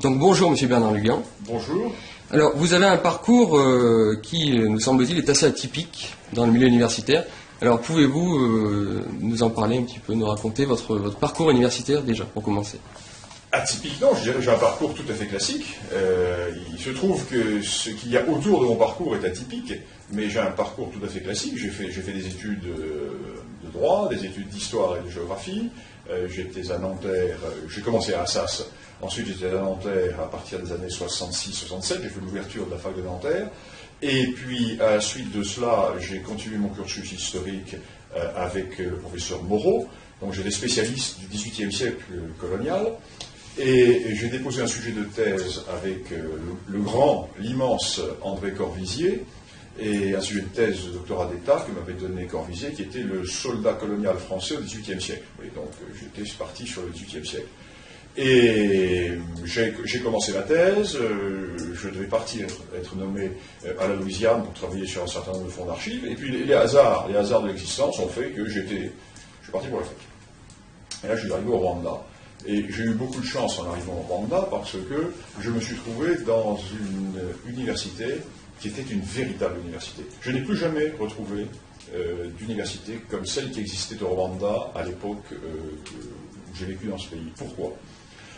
Donc bonjour Monsieur Bernard Lugan. Bonjour. Alors vous avez un parcours qui, nous semble-t-il, est assez atypique dans le milieu universitaire. Alors pouvez-vous nous en parler un petit peu, nous raconter votre parcours universitaire déjà, pour commencer? Atypique, non, je dirais que j'ai un parcours tout à fait classique. Il se trouve que ce qu'il y a autour de mon parcours est atypique, mais j'ai un parcours tout à fait classique. J'ai fait des études de droit, des études d'histoire et de géographie. J'étais à Nanterre, j'ai commencé à Assas, ensuite j'étais à Nanterre à partir des années 66-67, j'ai fait l'ouverture de la fac de Nanterre. Et puis, à la suite de cela, j'ai continué mon cursus historique avec le professeur Moreau. Donc, j'étais spécialiste du XVIIIe siècle colonial. Et j'ai déposé un sujet de thèse avec l'immense André Corvisier, et un sujet de thèse de doctorat d'État que m'avait donné Corvisier, qui était le soldat colonial français au XVIIIe siècle. Et donc, j'étais parti sur le XVIIIe siècle. Et j'ai commencé ma thèse, je devais partir, être nommé à la Louisiane pour travailler sur un certain nombre de fonds d'archives, et puis les hasards de l'existence ont fait que je suis parti pour l'Afrique. Et là, je suis arrivé au Rwanda. Et j'ai eu beaucoup de chance en arrivant au Rwanda parce que je me suis trouvé dans une université qui était une véritable université. Je n'ai plus jamais retrouvé d'université comme celle qui existait au Rwanda à l'époque où j'ai vécu dans ce pays. Pourquoi ?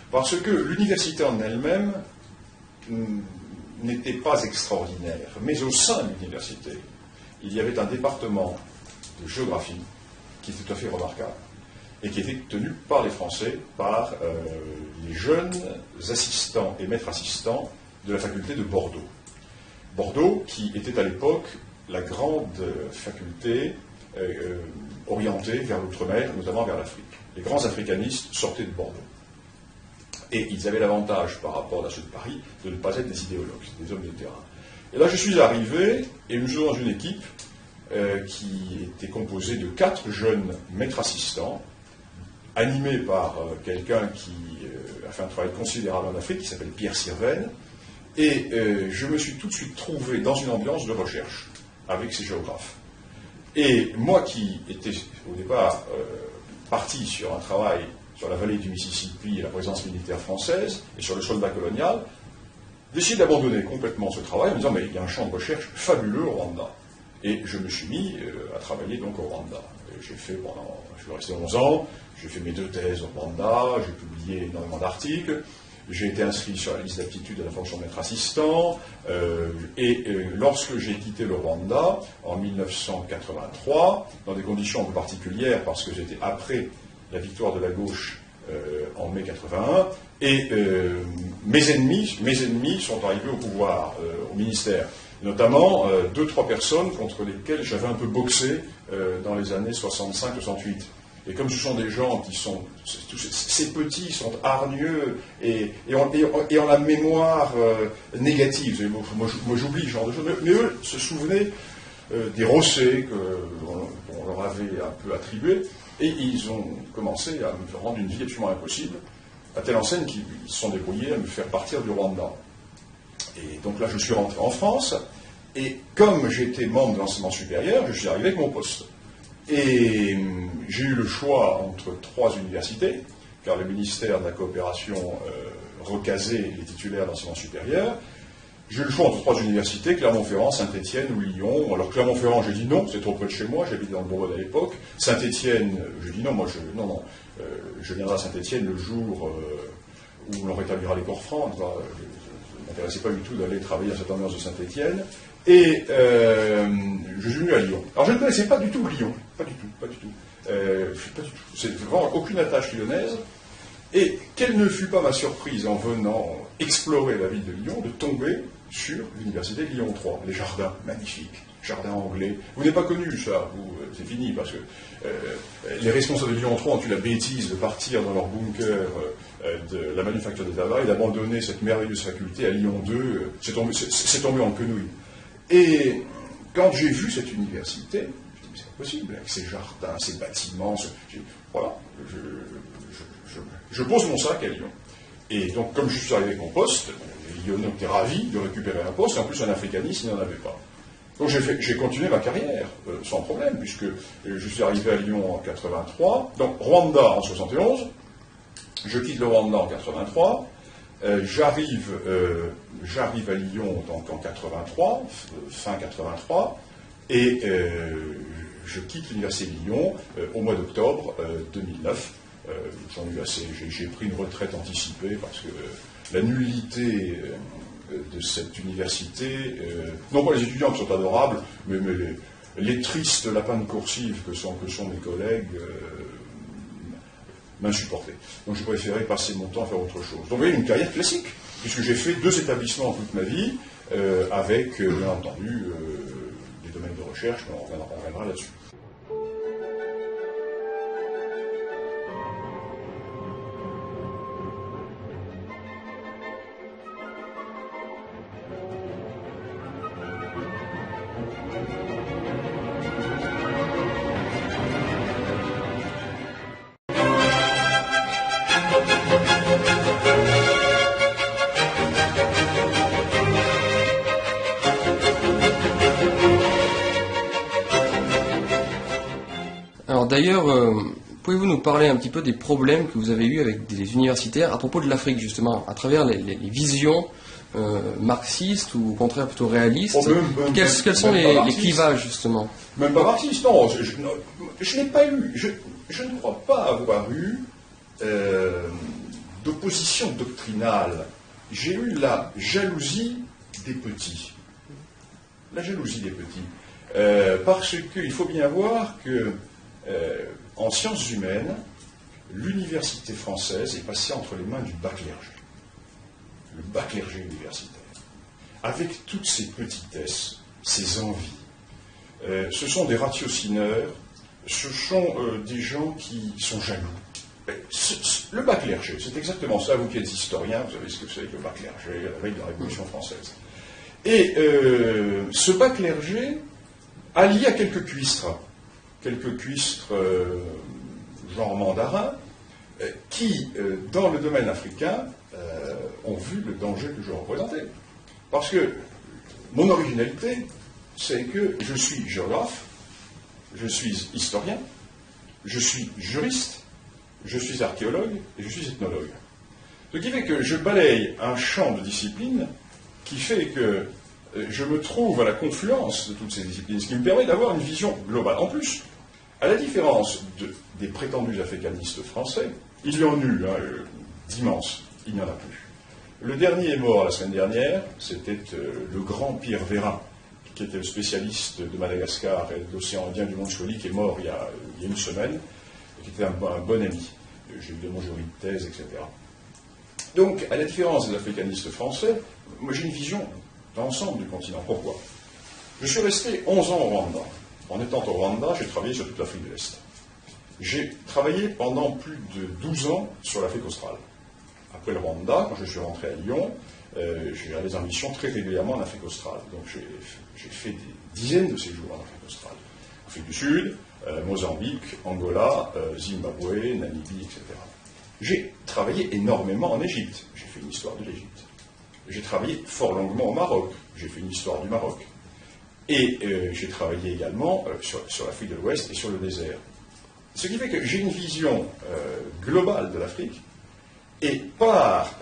Parce que l'université en elle-même n'était pas extraordinaire, mais au sein de l'université, il y avait un département de géographie qui était tout à fait remarquable et qui était tenu par les Français, par les jeunes assistants et maîtres assistants de la faculté de Bordeaux. Bordeaux, qui était à l'époque la grande faculté orientée vers l'outre-mer, notamment vers l'Afrique. Les grands africanistes sortaient de Bordeaux. Et ils avaient l'avantage, par rapport à ceux de Paris, de ne pas être des idéologues, des hommes de terrain. Et là, je suis arrivé, et nous sommes dans une équipe qui était composée de 4 jeunes maîtres assistants, animés par quelqu'un qui a fait un travail considérable en Afrique, qui s'appelle Pierre Sirven, et je me suis tout de suite trouvé dans une ambiance de recherche avec ces géographes. Et moi qui étais au départ parti sur un travail sur la vallée du Mississippi et la présence militaire française, et sur le soldat colonial, décide d'abandonner complètement ce travail en me disant mais il y a un champ de recherche fabuleux au Rwanda. Et je me suis mis à travailler donc au Rwanda. Je suis resté 11 ans, j'ai fait mes 2 thèses au Rwanda, j'ai publié énormément d'articles, j'ai été inscrit sur la liste d'aptitude à la fonction de maître assistant, et lorsque j'ai quitté le Rwanda, en 1983, dans des conditions un peu particulières, parce que j'étais après la victoire de la gauche en mai 81, et mes ennemis sont arrivés au pouvoir, au ministère. Notamment 2-3 personnes contre lesquelles j'avais un peu boxé dans les années 65-68. Et comme ce sont des gens qui sont... Ces petits sont hargneux et ont la mémoire négative. Moi j'oublie ce genre de choses. Mais eux se souvenaient des rossets qu'on leur avait un peu attribués. Et ils ont commencé à me rendre une vie absolument impossible, à telle enseigne qu'ils se sont débrouillés à me faire partir du Rwanda. Et donc là, je suis rentré en France, et comme j'étais membre de l'enseignement supérieur, je suis arrivé avec mon poste. Et j'ai eu le choix entre 3 universités, car le ministère de la Coopération recasait les titulaires d'enseignement supérieur. J'ai eu le choix entre 3 universités, Clermont-Ferrand, Saint-Étienne ou Lyon. Alors Clermont-Ferrand, j'ai dit non, c'est trop près de chez moi, j'habitais dans le Bourgogne à l'époque. Saint-Étienne, j'ai dit non, je viendrai à Saint-Étienne le jour où l'on rétablira les corps francs. Ça ne m'intéressait pas du tout d'aller travailler à cette ambiance de Saint-Étienne. Et je suis venu à Lyon. Alors je ne connaissais pas du tout Lyon, pas du tout. Pas du tout. C'est vraiment aucune attache lyonnaise. Et quelle ne fut pas ma surprise en venant explorer la ville de Lyon de tomber sur l'université de Lyon 3, les jardins magnifiques, jardins anglais. Vous n'avez pas connu ça, c'est fini, parce que les responsables de Lyon 3 ont eu la bêtise de partir dans leur bunker de la manufacture des tabacs et d'abandonner cette merveilleuse faculté à Lyon 2, c'est tombé en quenouille. Et quand j'ai vu cette université, je me dis, mais c'est pas possible, avec ces jardins, ces bâtiments, voilà, je pose mon sac à Lyon. Et donc, comme je suis arrivé avec mon poste, les Lyonnais étaient ravis de récupérer un poste, et en plus, un africaniste, il n'en avait pas. Donc, j'ai continué ma carrière, sans problème, puisque je suis arrivé à Lyon en 83, donc Rwanda en 71, je quitte le Rwanda en 83, J'arrive à Lyon donc en 83, fin 83, et je quitte l'université de Lyon au mois d'octobre 2009. J'en ai eu assez, j'ai pris une retraite anticipée parce que la nullité de cette université, non pas les étudiants qui sont adorables, mais les tristes lapins de coursive que sont mes collègues m'insupportaient. Donc j'ai préféré passer mon temps à faire autre chose. Donc vous voyez, une carrière classique, puisque j'ai fait 2 établissements toute ma vie, avec bien entendu des domaines de recherche, mais on reviendra là-dessus. Alors d'ailleurs, pouvez-vous nous parler un petit peu des problèmes que vous avez eus avec des universitaires à propos de l'Afrique, justement, à travers les visions marxistes ou au contraire plutôt réalistes? Quels sont les clivages, justement? Même pas marxiste, non. Je n'ai pas eu, je ne crois pas avoir eu d'opposition doctrinale. J'ai eu la jalousie des petits. La jalousie des petits. Parce qu'il faut bien voir que en sciences humaines, l'université française est passée entre les mains du bas clergé. Le bas clergé universitaire. Avec toutes ses petitesses, ses envies. Ce sont des ratiocineurs, ce sont des gens qui sont jaloux. Le bas clergé, c'est exactement ça. Vous qui êtes historien, vous savez ce que c'est que le bas clergé, à la veille de la Révolution française. Et ce bas clergé, allié à quelques cuistres genre mandarins, qui, dans le domaine africain, ont vu le danger que je représentais. Parce que mon originalité, c'est que je suis géographe, je suis historien, je suis juriste, je suis archéologue et je suis ethnologue. Ce qui fait que je balaye un champ de disciplines qui fait que je me trouve à la confluence de toutes ces disciplines, ce qui me permet d'avoir une vision globale. En plus, à la différence des prétendus africanistes français, il y en eut d'immenses, il n'y en a plus. Le dernier est mort la semaine dernière, c'était le grand Pierre Vérin, qui était le spécialiste de Madagascar et de l'océan Indien du Mont Choli, qui est mort il y a une semaine, qui était un bon ami. J'ai eu de mon jury de thèse, etc. Donc, à la différence des africanistes français, moi j'ai une vision d'ensemble du continent. Pourquoi? Je suis resté 11 ans au Rwanda. En étant au Rwanda, j'ai travaillé sur toute l'Afrique de l'Est. J'ai travaillé pendant plus de 12 ans sur l'Afrique australe. Après le Rwanda, quand je suis rentré à Lyon, j'ai allé en mission très régulièrement en Afrique australe. Donc j'ai fait des dizaines de séjours en Afrique australe. Afrique du Sud, Mozambique, Angola, Zimbabwe, Namibie, etc. J'ai travaillé énormément en Égypte. J'ai fait une histoire de l'Égypte. J'ai travaillé fort longuement au Maroc. J'ai fait une histoire du Maroc. Et j'ai travaillé également sur l'Afrique de l'Ouest et sur le désert. Ce qui fait que j'ai une vision globale de l'Afrique, et par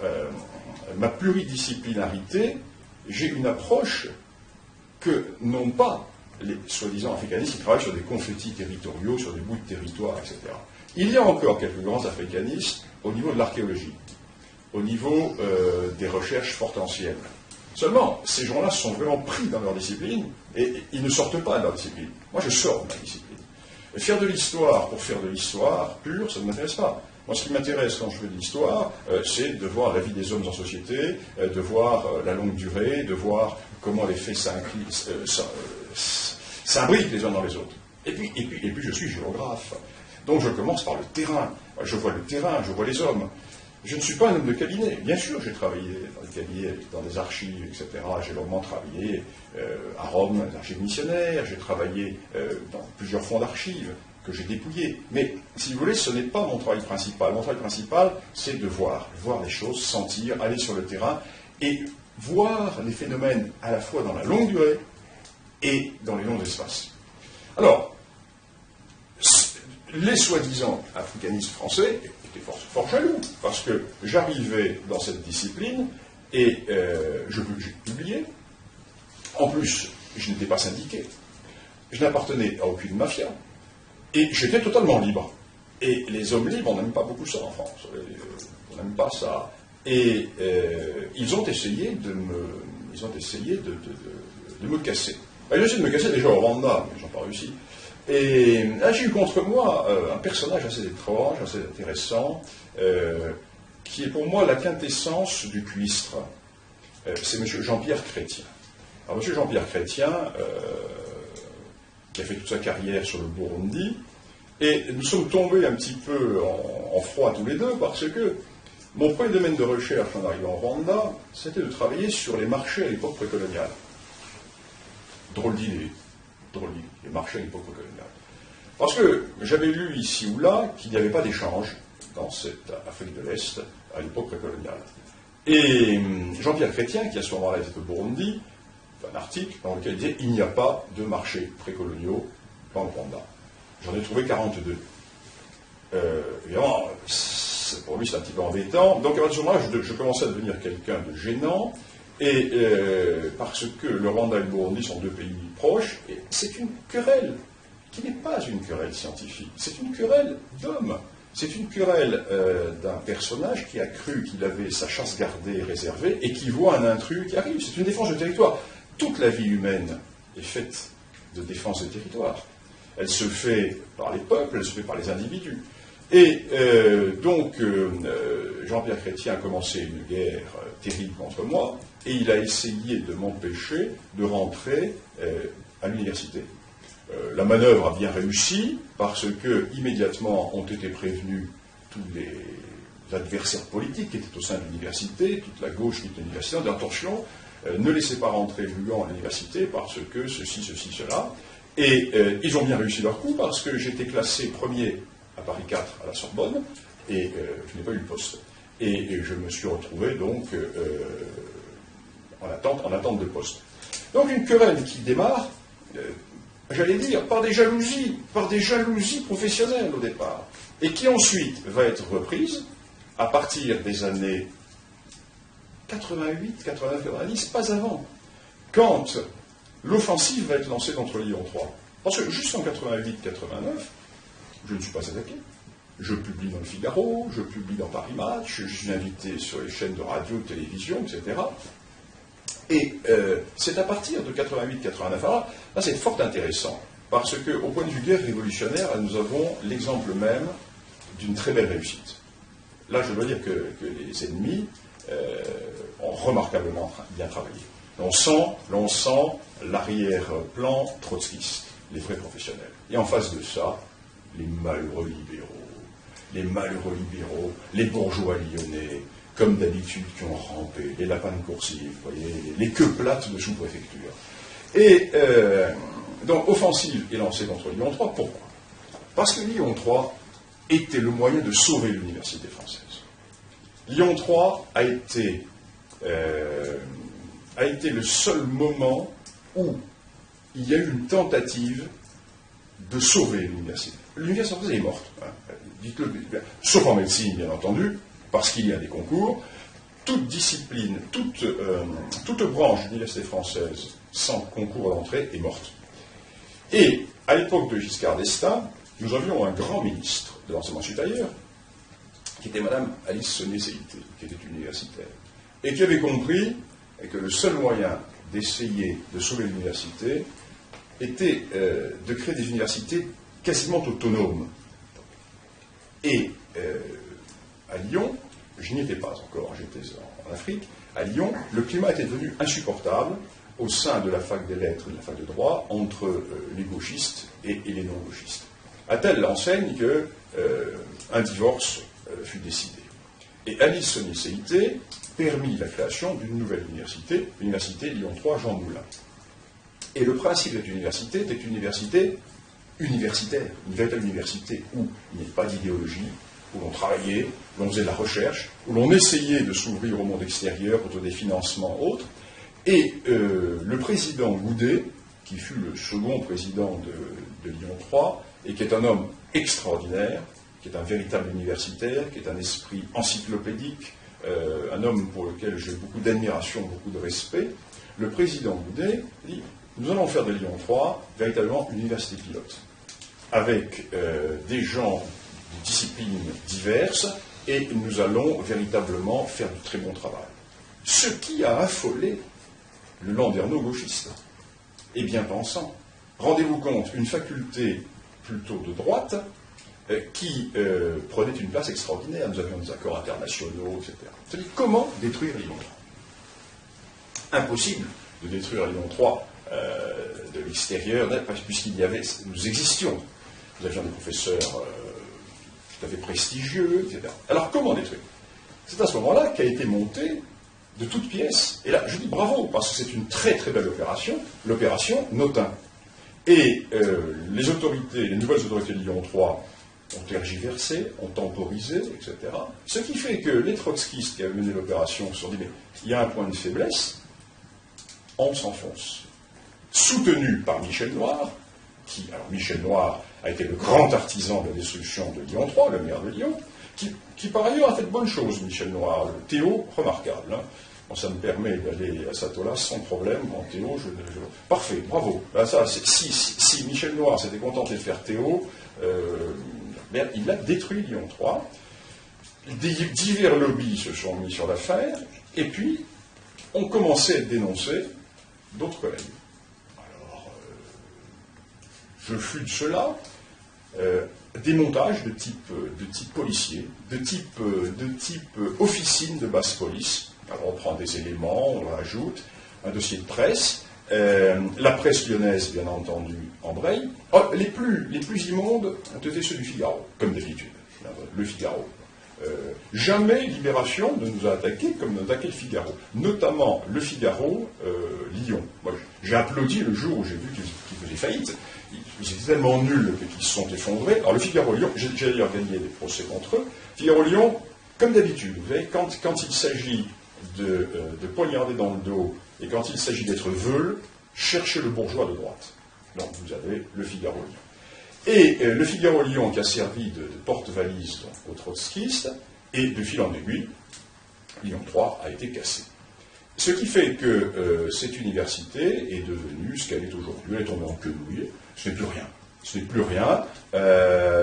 ma pluridisciplinarité, j'ai une approche que n'ont pas les soi-disant africanistes qui travaillent sur des confettis territoriaux, sur des bouts de territoire, etc. Il y a encore quelques grands africanistes au niveau de l'archéologie, au niveau des recherches fort anciennes. Seulement, ces gens-là sont vraiment pris dans leur discipline et ils ne sortent pas de leur discipline. Moi, je sors de ma discipline. Et faire de l'histoire pour faire de l'histoire pure, ça ne m'intéresse pas. Moi, ce qui m'intéresse quand je fais de l'histoire, c'est de voir la vie des hommes en société, de voir la longue durée, de voir comment les faits s'imbriquent les uns dans les autres. Et puis, je suis géographe. Donc, je commence par le terrain. Je vois le terrain, je vois les hommes. Je ne suis pas un homme de cabinet. Bien sûr, j'ai travaillé dans des cabinets, dans des archives, etc. J'ai longuement travaillé à Rome, dans les archives missionnaires. J'ai travaillé dans plusieurs fonds d'archives que j'ai dépouillés. Mais, si vous voulez, ce n'est pas mon travail principal. Mon travail principal, c'est de voir les choses, sentir, aller sur le terrain et voir les phénomènes à la fois dans la longue durée et dans les longs espaces. Alors, les soi-disant africanistes français étaient fort jaloux, parce que j'arrivais dans cette discipline et je publiais. En plus, je n'étais pas syndiqué. Je n'appartenais à aucune mafia. Et j'étais totalement libre. Et les hommes libres, on n'aime pas beaucoup ça en France. On n'aime pas ça. Et ils ont essayé de me casser. Ils ont essayé de me casser déjà au Rwanda, mais ils n'ont pas réussi. Et là, j'ai eu contre moi un personnage assez étrange, assez intéressant, qui est pour moi la quintessence du cuistre. C'est M. Jean-Pierre Chrétien. Alors, M. Jean-Pierre Chrétien, qui a fait toute sa carrière sur le Burundi, et nous sommes tombés un petit peu en froid tous les deux, parce que mon premier domaine de recherche en arrivant au Rwanda, c'était de travailler sur les marchés à l'époque précoloniale. Drôle d'idée, les marchés à l'époque précoloniale. Parce que j'avais lu ici ou là qu'il n'y avait pas d'échange dans cette Afrique de l'Est à l'époque précoloniale. Et Jean-Pierre Chrétien, qui à ce moment-là était au Burundi, fait un article dans lequel il disait il n'y a pas de marchés précoloniaux dans le Rwanda. J'en ai trouvé 42. Évidemment, pour lui c'est un petit peu embêtant. Donc à partir de ce moment-là, je commençais à devenir quelqu'un de gênant. Et parce que le Rwanda et le Burundi sont deux pays proches, et c'est une querelle qui n'est pas une querelle scientifique, c'est une querelle d'hommes. C'est une querelle d'un personnage qui a cru qu'il avait sa chasse gardée et réservée et qui voit un intrus qui arrive. C'est une défense de territoire. Toute la vie humaine est faite de défense de territoire. Elle se fait par les peuples, elle se fait par les individus. Et donc, Jean-Pierre Chrétien a commencé une guerre terrible contre moi, et il a essayé de m'empêcher de rentrer à l'université. La manœuvre a bien réussi, parce que immédiatement ont été prévenus tous les adversaires politiques qui étaient au sein de l'université, toute la gauche qui était à l'université, en disant attention, ne laissez pas rentrer Lugan à l'université, parce que ceci, cela. Et ils ont bien réussi leur coup, parce que j'étais classé premier à Paris 4 à la Sorbonne, et je n'ai pas eu le poste. Et je me suis retrouvé donc en attente de poste. Donc une querelle qui démarre, j'allais dire, par des jalousies professionnelles au départ, et qui ensuite va être reprise à partir des années 88, 89, 90, pas avant, quand l'offensive va être lancée contre Lyon 3. Parce que juste en 88, 89, je ne suis pas attaqué. Je publie dans le Figaro, je publie dans Paris Match, je suis invité sur les chaînes de radio, de télévision, etc. Et c'est à partir de 88-89, là c'est fort intéressant, parce qu'au point de vue guerre révolutionnaire, nous avons l'exemple même d'une très belle réussite. Là, je dois dire que les ennemis ont remarquablement bien travaillé. On sent l'arrière-plan trotskiste, les vrais professionnels. Et en face de ça, les malheureux libéraux, les bourgeois lyonnais, comme d'habitude, qui ont rampé, les lapins de coursive, vous voyez, les queues plates de sous-préfecture. Et donc, offensive est lancée contre Lyon 3. Pourquoi? Parce que Lyon 3 était le moyen de sauver l'université française. Lyon 3 a été le seul moment où il y a eu une tentative de sauver l'université. L'université française est morte, hein, dites-le, sauf en médecine, bien entendu, parce qu'il y a des concours. Toute discipline, toute branche de l'université française sans concours d'entrée est morte. Et à l'époque de Giscard d'Estaing, nous avions un grand ministre de l'enseignement supérieur, qui était Madame Alice Saunier-Séité, qui était universitaire, et qui avait compris que le seul moyen d'essayer de sauver l'université était de créer des universités quasiment autonomes. Et à Lyon, je n'y étais pas encore, j'étais en Afrique, à Lyon, le climat était devenu insupportable au sein de la fac des lettres et de la fac de droit entre les gauchistes et les non-gauchistes. À telle enseigne qu'un divorce fut décidé. Et Alice Saunier-Séité permit la création d'une nouvelle université, l'université Lyon 3 Jean Moulin. Et le principe de cette université était une université universitaire, une véritable université où il n'y avait pas d'idéologie, où l'on travaillait, où l'on faisait de la recherche, où l'on essayait de s'ouvrir au monde extérieur autour des financements autres. Et le président Goudet, qui fut le second président de Lyon 3, et qui est un homme extraordinaire, qui est un véritable universitaire, qui est un esprit encyclopédique, un homme pour lequel j'ai beaucoup d'admiration, beaucoup de respect, le président Goudet dit « Nous allons faire de Lyon 3 véritablement une université pilote, avec des gens de disciplines diverses, et nous allons véritablement faire du très bon travail. » Ce qui a affolé le landerneau gauchiste et bien pensant. Rendez-vous compte, une faculté plutôt de droite qui prenait une place extraordinaire. Nous avions des accords internationaux, etc. C'est-à-dire, comment détruire Lyon 3 ? Impossible de détruire Lyon 3 de l'extérieur, nous existions. Nous avions des professeurs tout à fait prestigieux, etc. Alors, comment détruire ? C'est à ce moment-là qu'a été montée de toutes pièces. Et là, je dis bravo, parce que c'est une très très belle opération, l'opération Notin. Et les nouvelles autorités de Lyon 3 ont tergiversé, ont temporisé, etc. Ce qui fait que les trotskistes qui avaient mené l'opération se sont dit, mais il y a un point de faiblesse, on s'enfonce. Soutenu par Michel Noir, alors Michel Noir a été le grand artisan de la destruction de Lyon 3, le maire de Lyon, qui par ailleurs a fait de bonnes choses, Michel Noir. Le Théo, remarquable. Hein. Bon, ça me permet d'aller à Satolas sans problème. En Théo, parfait, bravo. Ben, ça, si Michel Noir s'était contenté de faire Théo, il a détruit Lyon 3. Divers lobbies se sont mis sur l'affaire, et puis ont commencé à être dénoncés d'autres collègues. Alors, je fus de cela. Des montages de type policier, de type officine de basse police. Alors on prend des éléments, on rajoute un dossier de presse, la presse lyonnaise bien entendu embraye. Oh, les plus immondes ont été ceux du Figaro, comme d'habitude. Le Figaro. Jamais Libération ne nous a attaqués comme nous a attaqué le Figaro. Notamment le Figaro Lyon. Moi, j'ai applaudi le jour où j'ai vu qu'ils faisaient faillite. Ils étaient tellement nuls qu'ils se sont effondrés. Alors le Figaro-Lyon, j'ai d'ailleurs gagné des procès contre eux. Figaro-Lyon, comme d'habitude, vous savez, quand il s'agit de poignarder dans le dos et quand il s'agit d'être veule, cherchez le bourgeois de droite. Donc vous avez le Figaro-Lyon. Et le Figaro-Lyon qui a servi de porte-valise aux trotskistes, et de fil en aiguille, Lyon 3 a été cassé. Ce qui fait que cette université est devenue ce qu'elle est aujourd'hui. Elle est tombée en quenouille. Ce n'est plus rien. Ce n'est plus rien.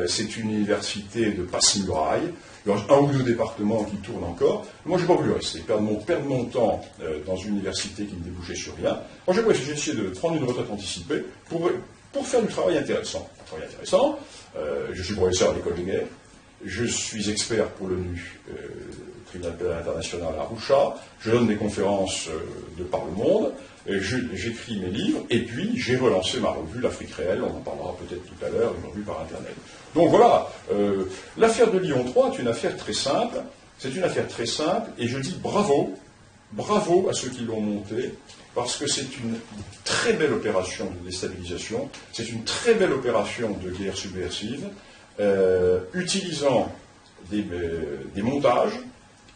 C'est une université de passe-muraille. Il y a un ou deux départements qui tournent encore. Moi, je n'ai pas voulu rester, perdre mon temps dans une université qui ne débouchait sur rien. Moi, j'ai essayé de prendre une retraite anticipée pour faire du travail intéressant. Je suis professeur à l'école de guerre. Je suis expert pour l'ONU, tribunal pénal international à Arusha. Je donne des conférences de par le monde. J'écris mes livres, et puis j'ai relancé ma revue, l'Afrique réelle, on en parlera peut-être tout à l'heure, une revue par Internet. Donc voilà, l'affaire de Lyon 3 est une affaire très simple, c'est une affaire très simple, et je dis bravo à ceux qui l'ont montée, parce que c'est une très belle opération de déstabilisation, c'est une très belle opération de guerre subversive, utilisant des montages,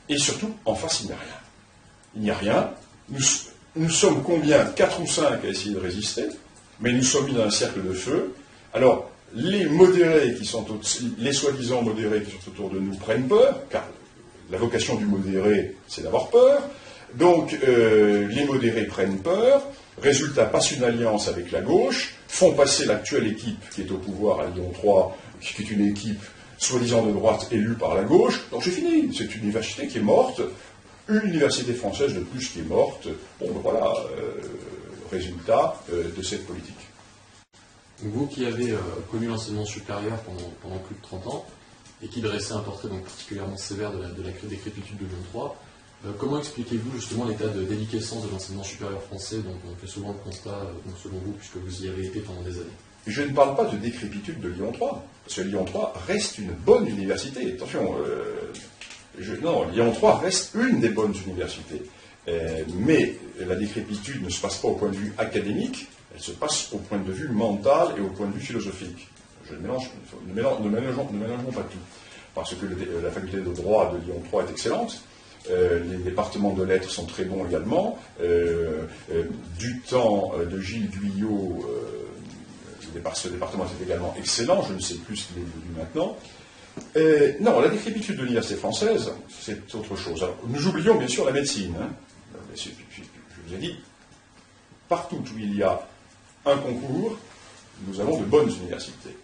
et surtout, en face, il n'y a rien. Il n'y a rien. Nous sommes combien 4 ou 5 à essayer de résister, mais nous sommes mis dans un cercle de feu. Alors, les modérés les soi-disant modérés qui sont autour de nous prennent peur, car la vocation du modéré, c'est d'avoir peur. Donc, les modérés prennent peur. Résultat, passent une alliance avec la gauche, font passer l'actuelle équipe qui est au pouvoir à Lyon 3, qui est une équipe soi-disant de droite élue par la gauche. Donc, c'est fini. C'est une université qui est morte. Une université française de plus qui est morte. Bon, ben voilà, résultat de cette politique. Vous qui avez connu l'enseignement supérieur pendant plus de 30 ans, et qui dressait un portrait donc particulièrement sévère de la décrépitude de Lyon 3, comment expliquez-vous justement l'état de déliquescence de l'enseignement supérieur français dont on fait souvent le constat, selon vous, puisque vous y avez été pendant des années? Je ne parle pas de décrépitude de Lyon 3, parce que Lyon 3 reste une bonne université. Attention, non, Lyon 3 reste une des bonnes universités. Mais la décrépitude ne se passe pas au point de vue académique, elle se passe au point de vue mental et au point de vue philosophique. Ne mélangeons pas tout. Parce que la faculté de droit de Lyon 3 est excellente. Les départements de lettres sont très bons également. Du temps de Gilles Guyot, ce département est également excellent. Je ne sais plus ce qu'il est devenu maintenant. Non, la décrépitude de l'université française, c'est autre chose. Alors, nous oublions bien sûr la médecine. Hein. Je vous ai dit, partout où il y a un concours, nous avons de bonnes universités.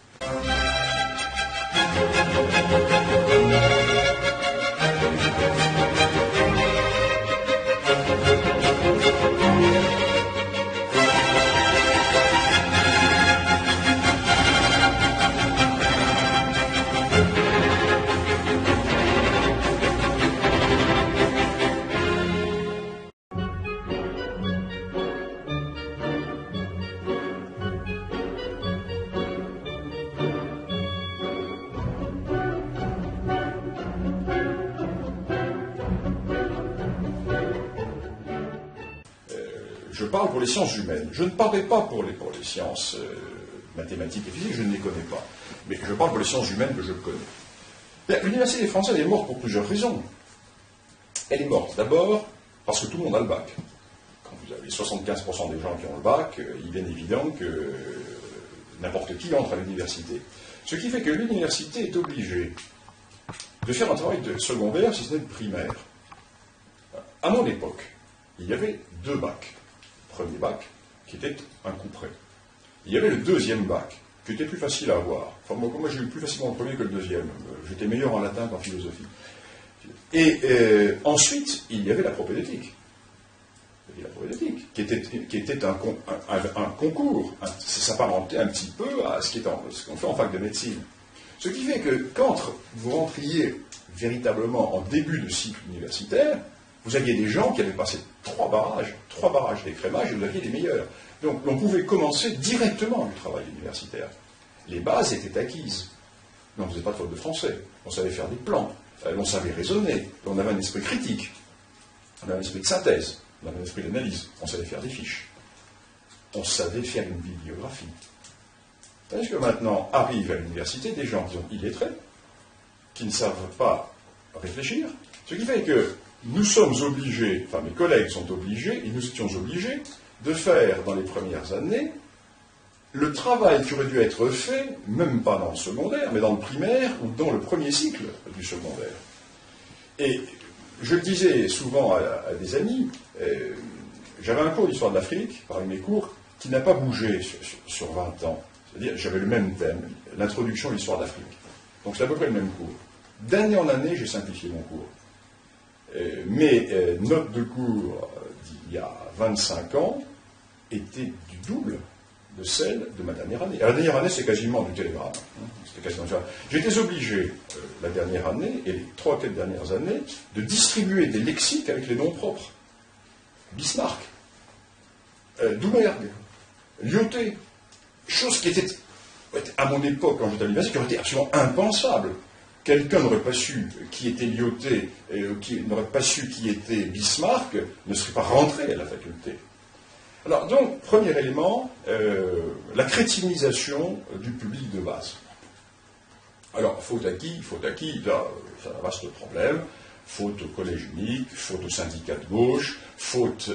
Je parle pour les sciences humaines. Je ne parlerai pas pour les sciences mathématiques et physiques, je ne les connais pas. Mais je parle pour les sciences humaines que je connais. L'université française est morte pour plusieurs raisons. Elle est morte d'abord parce que tout le monde a le bac. Quand vous avez 75% des gens qui ont le bac, il est bien évident que n'importe qui entre à l'université. Ce qui fait que l'université est obligée de faire un travail de secondaire, si ce n'est de primaire. À mon époque, il y avait 2 bacs. Premier bac, qui était un coup près. Il y avait le deuxième bac, qui était plus facile à avoir. Enfin, moi j'ai eu plus facilement le premier que le deuxième. J'étais meilleur en latin qu'en philosophie. Et ensuite, il y avait la propédeutique. La propédeutique, qui était un concours. Ça s'apparentait un petit peu à ce qu'on fait en fac de médecine. Ce qui fait que quand vous rentriez véritablement en début de cycle universitaire, vous aviez des gens qui avaient passé 3 barrages d'écrémage, et vous aviez les meilleurs. Donc on pouvait commencer directement du travail universitaire. Les bases étaient acquises. Mais on ne faisait pas de faute de français. On savait faire des plans. On savait raisonner. On avait un esprit critique. On avait un esprit de synthèse. On avait un esprit d'analyse. On savait faire des fiches. On savait faire une bibliographie. Tandis que maintenant arrivent à l'université des gens qui sont illettrés, qui ne savent pas réfléchir, ce qui fait que nous sommes obligés, enfin mes collègues sont obligés, et nous étions obligés, de faire dans les premières années le travail qui aurait dû être fait, même pas dans le secondaire, mais dans le primaire ou dans le premier cycle du secondaire. Et je le disais souvent à des amis, j'avais un cours d'histoire de l'Afrique, parmi mes cours, qui n'a pas bougé sur 20 ans. C'est-à-dire, j'avais le même thème, l'introduction à l'histoire d'Afrique. Donc c'est à peu près le même cours. D'année en année, j'ai simplifié mon cours. Mes notes de cours d'il y a 25 ans étaient du double de celles de ma dernière année. La dernière année, c'est quasiment du télégramme. J'étais obligé, la dernière année, et les 3 ou 4 dernières années, de distribuer des lexiques avec les noms propres. Bismarck, Doumergue, Lyautey, chose qui était, à mon époque, quand j'étais à l'université, qui aurait été absolument impensable. Quelqu'un n'aurait pas su qui était Lyautey, qui n'aurait pas su qui était Bismarck, ne serait pas rentré à la faculté. Alors, donc, premier élément, la crétinisation du public de base. Alors, faute à qui, là, c'est un vaste problème. Faute au collège unique, faute au syndicat de gauche, faute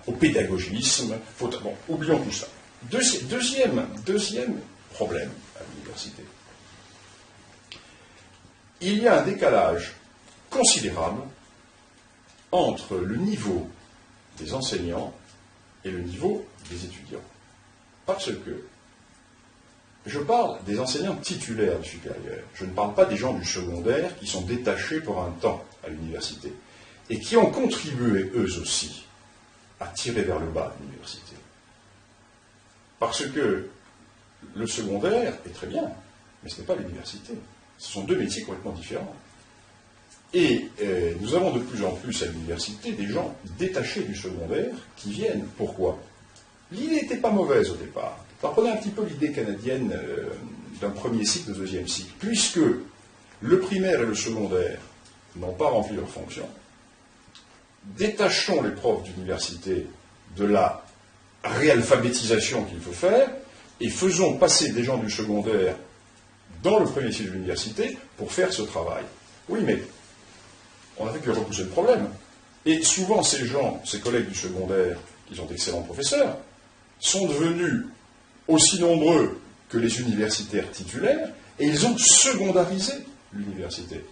au pédagogisme, faute... Bon, oublions tout ça. Deuxième problème à l'université. Il y a un décalage considérable entre le niveau des enseignants et le niveau des étudiants. Parce que je parle des enseignants titulaires du supérieur. Je ne parle pas des gens du secondaire qui sont détachés pour un temps à l'université et qui ont contribué, eux aussi, à tirer vers le bas l'université. Parce que le secondaire est très bien, mais ce n'est pas l'université. Ce sont 2 métiers complètement différents. Et nous avons de plus en plus à l'université des gens détachés du secondaire qui viennent. Pourquoi? L'idée n'était pas mauvaise au départ. Alors prenez un petit peu l'idée canadienne d'un premier cycle, de deuxième cycle. Puisque le primaire et le secondaire n'ont pas rempli leur fonction, détachons les profs d'université de la réalphabétisation qu'il faut faire et faisons passer des gens du secondaire dans le premier cycle de l'université pour faire ce travail. Oui, mais on n'a fait que repousser le problème. Et souvent, ces gens, ces collègues du secondaire, qui sont d'excellents professeurs, sont devenus aussi nombreux que les universitaires titulaires, Et ils ont secondarisé l'université. Je ne sais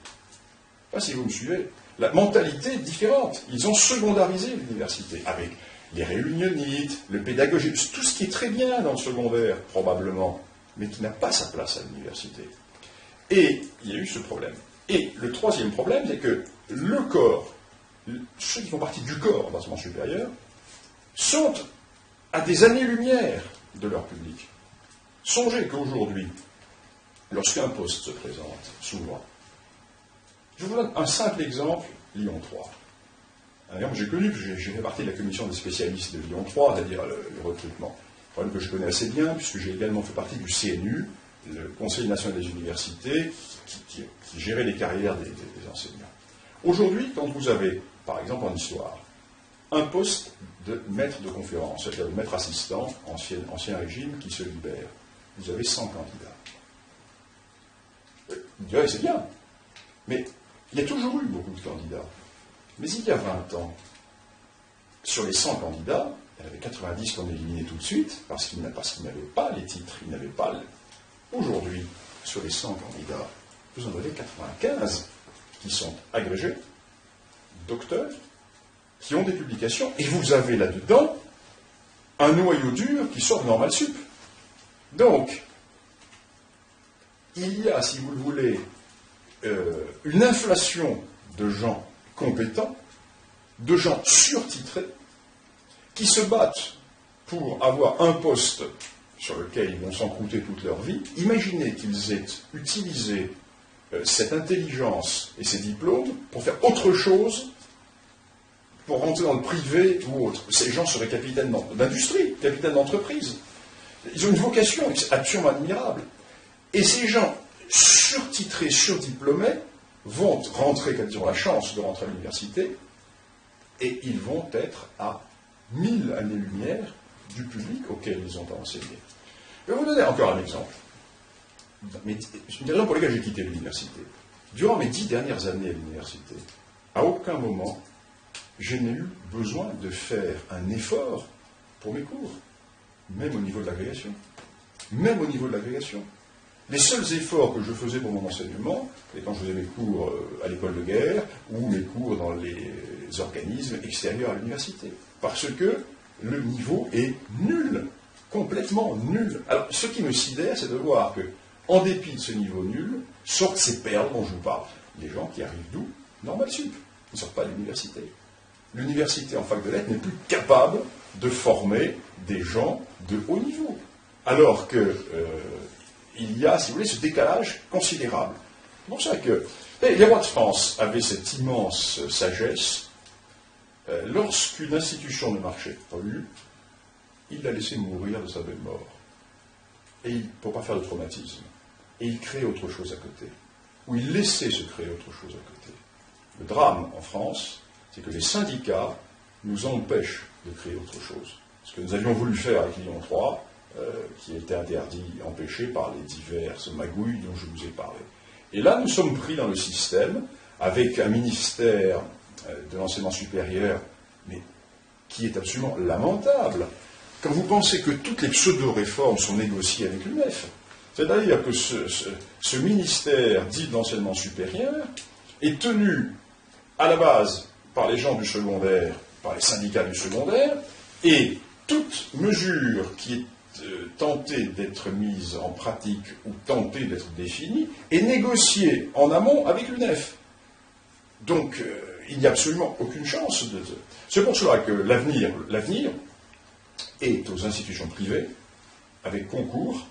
pas si vous me suivez. La mentalité est différente. Ils ont secondarisé l'université avec les réunionites, le pédagogisme, tout ce qui est très bien dans le secondaire, probablement, mais qui n'a pas sa place à l'université. Et il y a eu ce problème. Et le troisième problème, c'est que le corps, ceux qui font partie du corps d'enseignement supérieur, sont à des années-lumière de leur public. Songez qu'aujourd'hui, lorsqu'un poste se présente, souvent, je vous donne un simple exemple, Lyon 3. J'ai connu, j'ai fait partie de la commission des spécialistes de Lyon 3, c'est-à-dire le recrutement. Un problème que je connais assez bien, puisque j'ai également fait partie du CNU, le Conseil national des universités, qui gérait les carrières des enseignants. Aujourd'hui, quand vous avez, par exemple en histoire, un poste de maître de conférence, c'est-à-dire de maître assistant, ancien régime, qui se libère, vous avez 100 candidats. Vous direz, c'est bien, mais il y a toujours eu beaucoup de candidats. Mais il y a 20 ans, sur les 100 candidats, il y en avait 90 qu'on éliminait tout de suite, parce qu'ils n'avaient pas les titres, ils n'avaient pas... Aujourd'hui, sur les 100 candidats, vous en avez 95 qui sont agrégés, docteurs, qui ont des publications, et vous avez là-dedans un noyau dur qui sort de Normal Sup. Donc, il y a, si vous le voulez, une inflation de gens compétents, de gens surtitrés, qui se battent pour avoir un poste sur lequel ils vont s'encrouter toute leur vie. Imaginez qu'ils aient utilisé cette intelligence et ces diplômes pour faire autre chose, pour rentrer dans le privé ou autre. Ces gens seraient capitaines d'industrie, capitaines d'entreprise. Ils ont une vocation absolument admirable. Et ces gens surtitrés, surdiplômés, vont rentrer, quand ils auront la chance de rentrer à l'université, et ils vont être à 1000 années-lumière du public auquel ils ont enseigné. Je vais vous donner encore un exemple. Une des raisons pour lesquelles j'ai quitté l'université. Durant mes 10 dernières années à l'université, à aucun moment, je n'ai eu besoin de faire un effort pour mes cours, même au niveau de l'agrégation. Même au niveau de l'agrégation. Les seuls efforts que je faisais pour mon enseignement, c'était quand je faisais mes cours à l'école de guerre ou mes cours dans les organismes extérieurs à l'université. Parce que le niveau est nul, complètement nul. Alors, ce qui me sidère, c'est de voir que, en dépit de ce niveau nul, sortent ces perles dont je vous parle. Les gens qui arrivent d'où? Normal Sup. Ils ne sortent pas de l'université. L'université en fac de lettres n'est plus capable de former des gens de haut niveau. Alors que il y a, si vous voulez, ce décalage considérable. C'est pour ça que les rois de France avaient cette immense sagesse. Lorsqu'une institution ne marchait plus, il la laissait mourir de sa belle mort. Et pour ne pas faire de traumatisme. Et il créait autre chose à côté. Ou il laissait se créer autre chose à côté. Le drame en France, c'est que les syndicats nous empêchent de créer autre chose. Ce que nous avions voulu faire avec Lyon 3, qui était interdit, empêché par les diverses magouilles dont je vous ai parlé. Et là, nous sommes pris dans le système, avec un ministère de l'enseignement supérieur, mais qui est absolument lamentable. Quand vous pensez que toutes les pseudo-réformes sont négociées avec l'UNEF, c'est-à-dire que ce ministère dit d'enseignement supérieur est tenu à la base par les gens du secondaire, par les syndicats du secondaire, et toute mesure qui est tentée d'être mise en pratique ou tentée d'être définie est négociée en amont avec l'UNEF. Donc, il n'y a absolument aucune chance de... C'est pour cela que l'avenir est aux institutions privées, avec concours,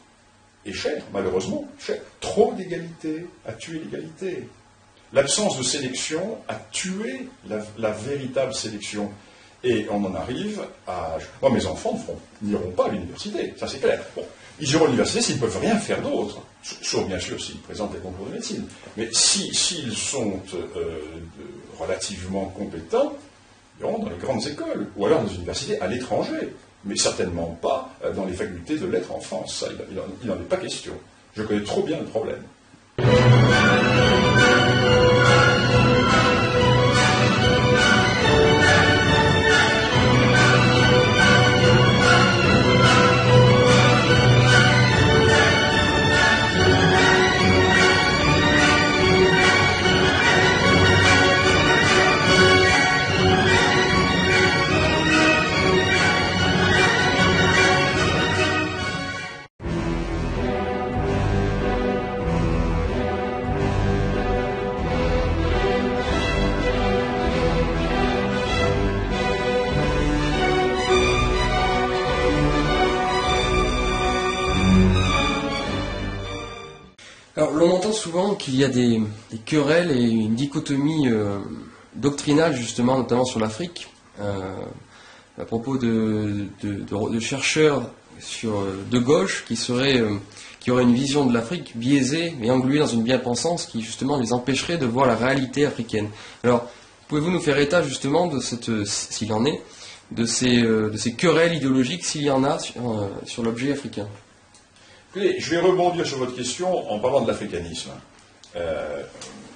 et cher, malheureusement, cher. Trop d'égalité a tué l'égalité. L'absence de sélection a tué la véritable sélection. Et on en arrive à... Moi, mes enfants n'iront pas à l'université, ça c'est clair. Bon, ils iront à l'université s'ils ne peuvent rien faire d'autre, sauf bien sûr s'ils présentent les concours de médecine. Mais s'ils sont relativement compétents, ils iront dans les grandes écoles, ou alors dans les universités à l'étranger, mais certainement pas dans les facultés de lettres en France. Ça, il n'en est pas question. Je connais trop bien le problème. Alors, l'on entend souvent qu'il y a des querelles et une dichotomie doctrinale, justement, notamment sur l'Afrique, à propos de chercheurs de gauche qui auraient une vision de l'Afrique biaisée et engluée dans une bien-pensance qui, justement, les empêcherait de voir la réalité africaine. Alors, pouvez-vous nous faire état, justement, s'il en est, de ces querelles idéologiques, s'il y en a, sur l'objet africain? Écoutez, je vais rebondir sur votre question en parlant de l'africanisme.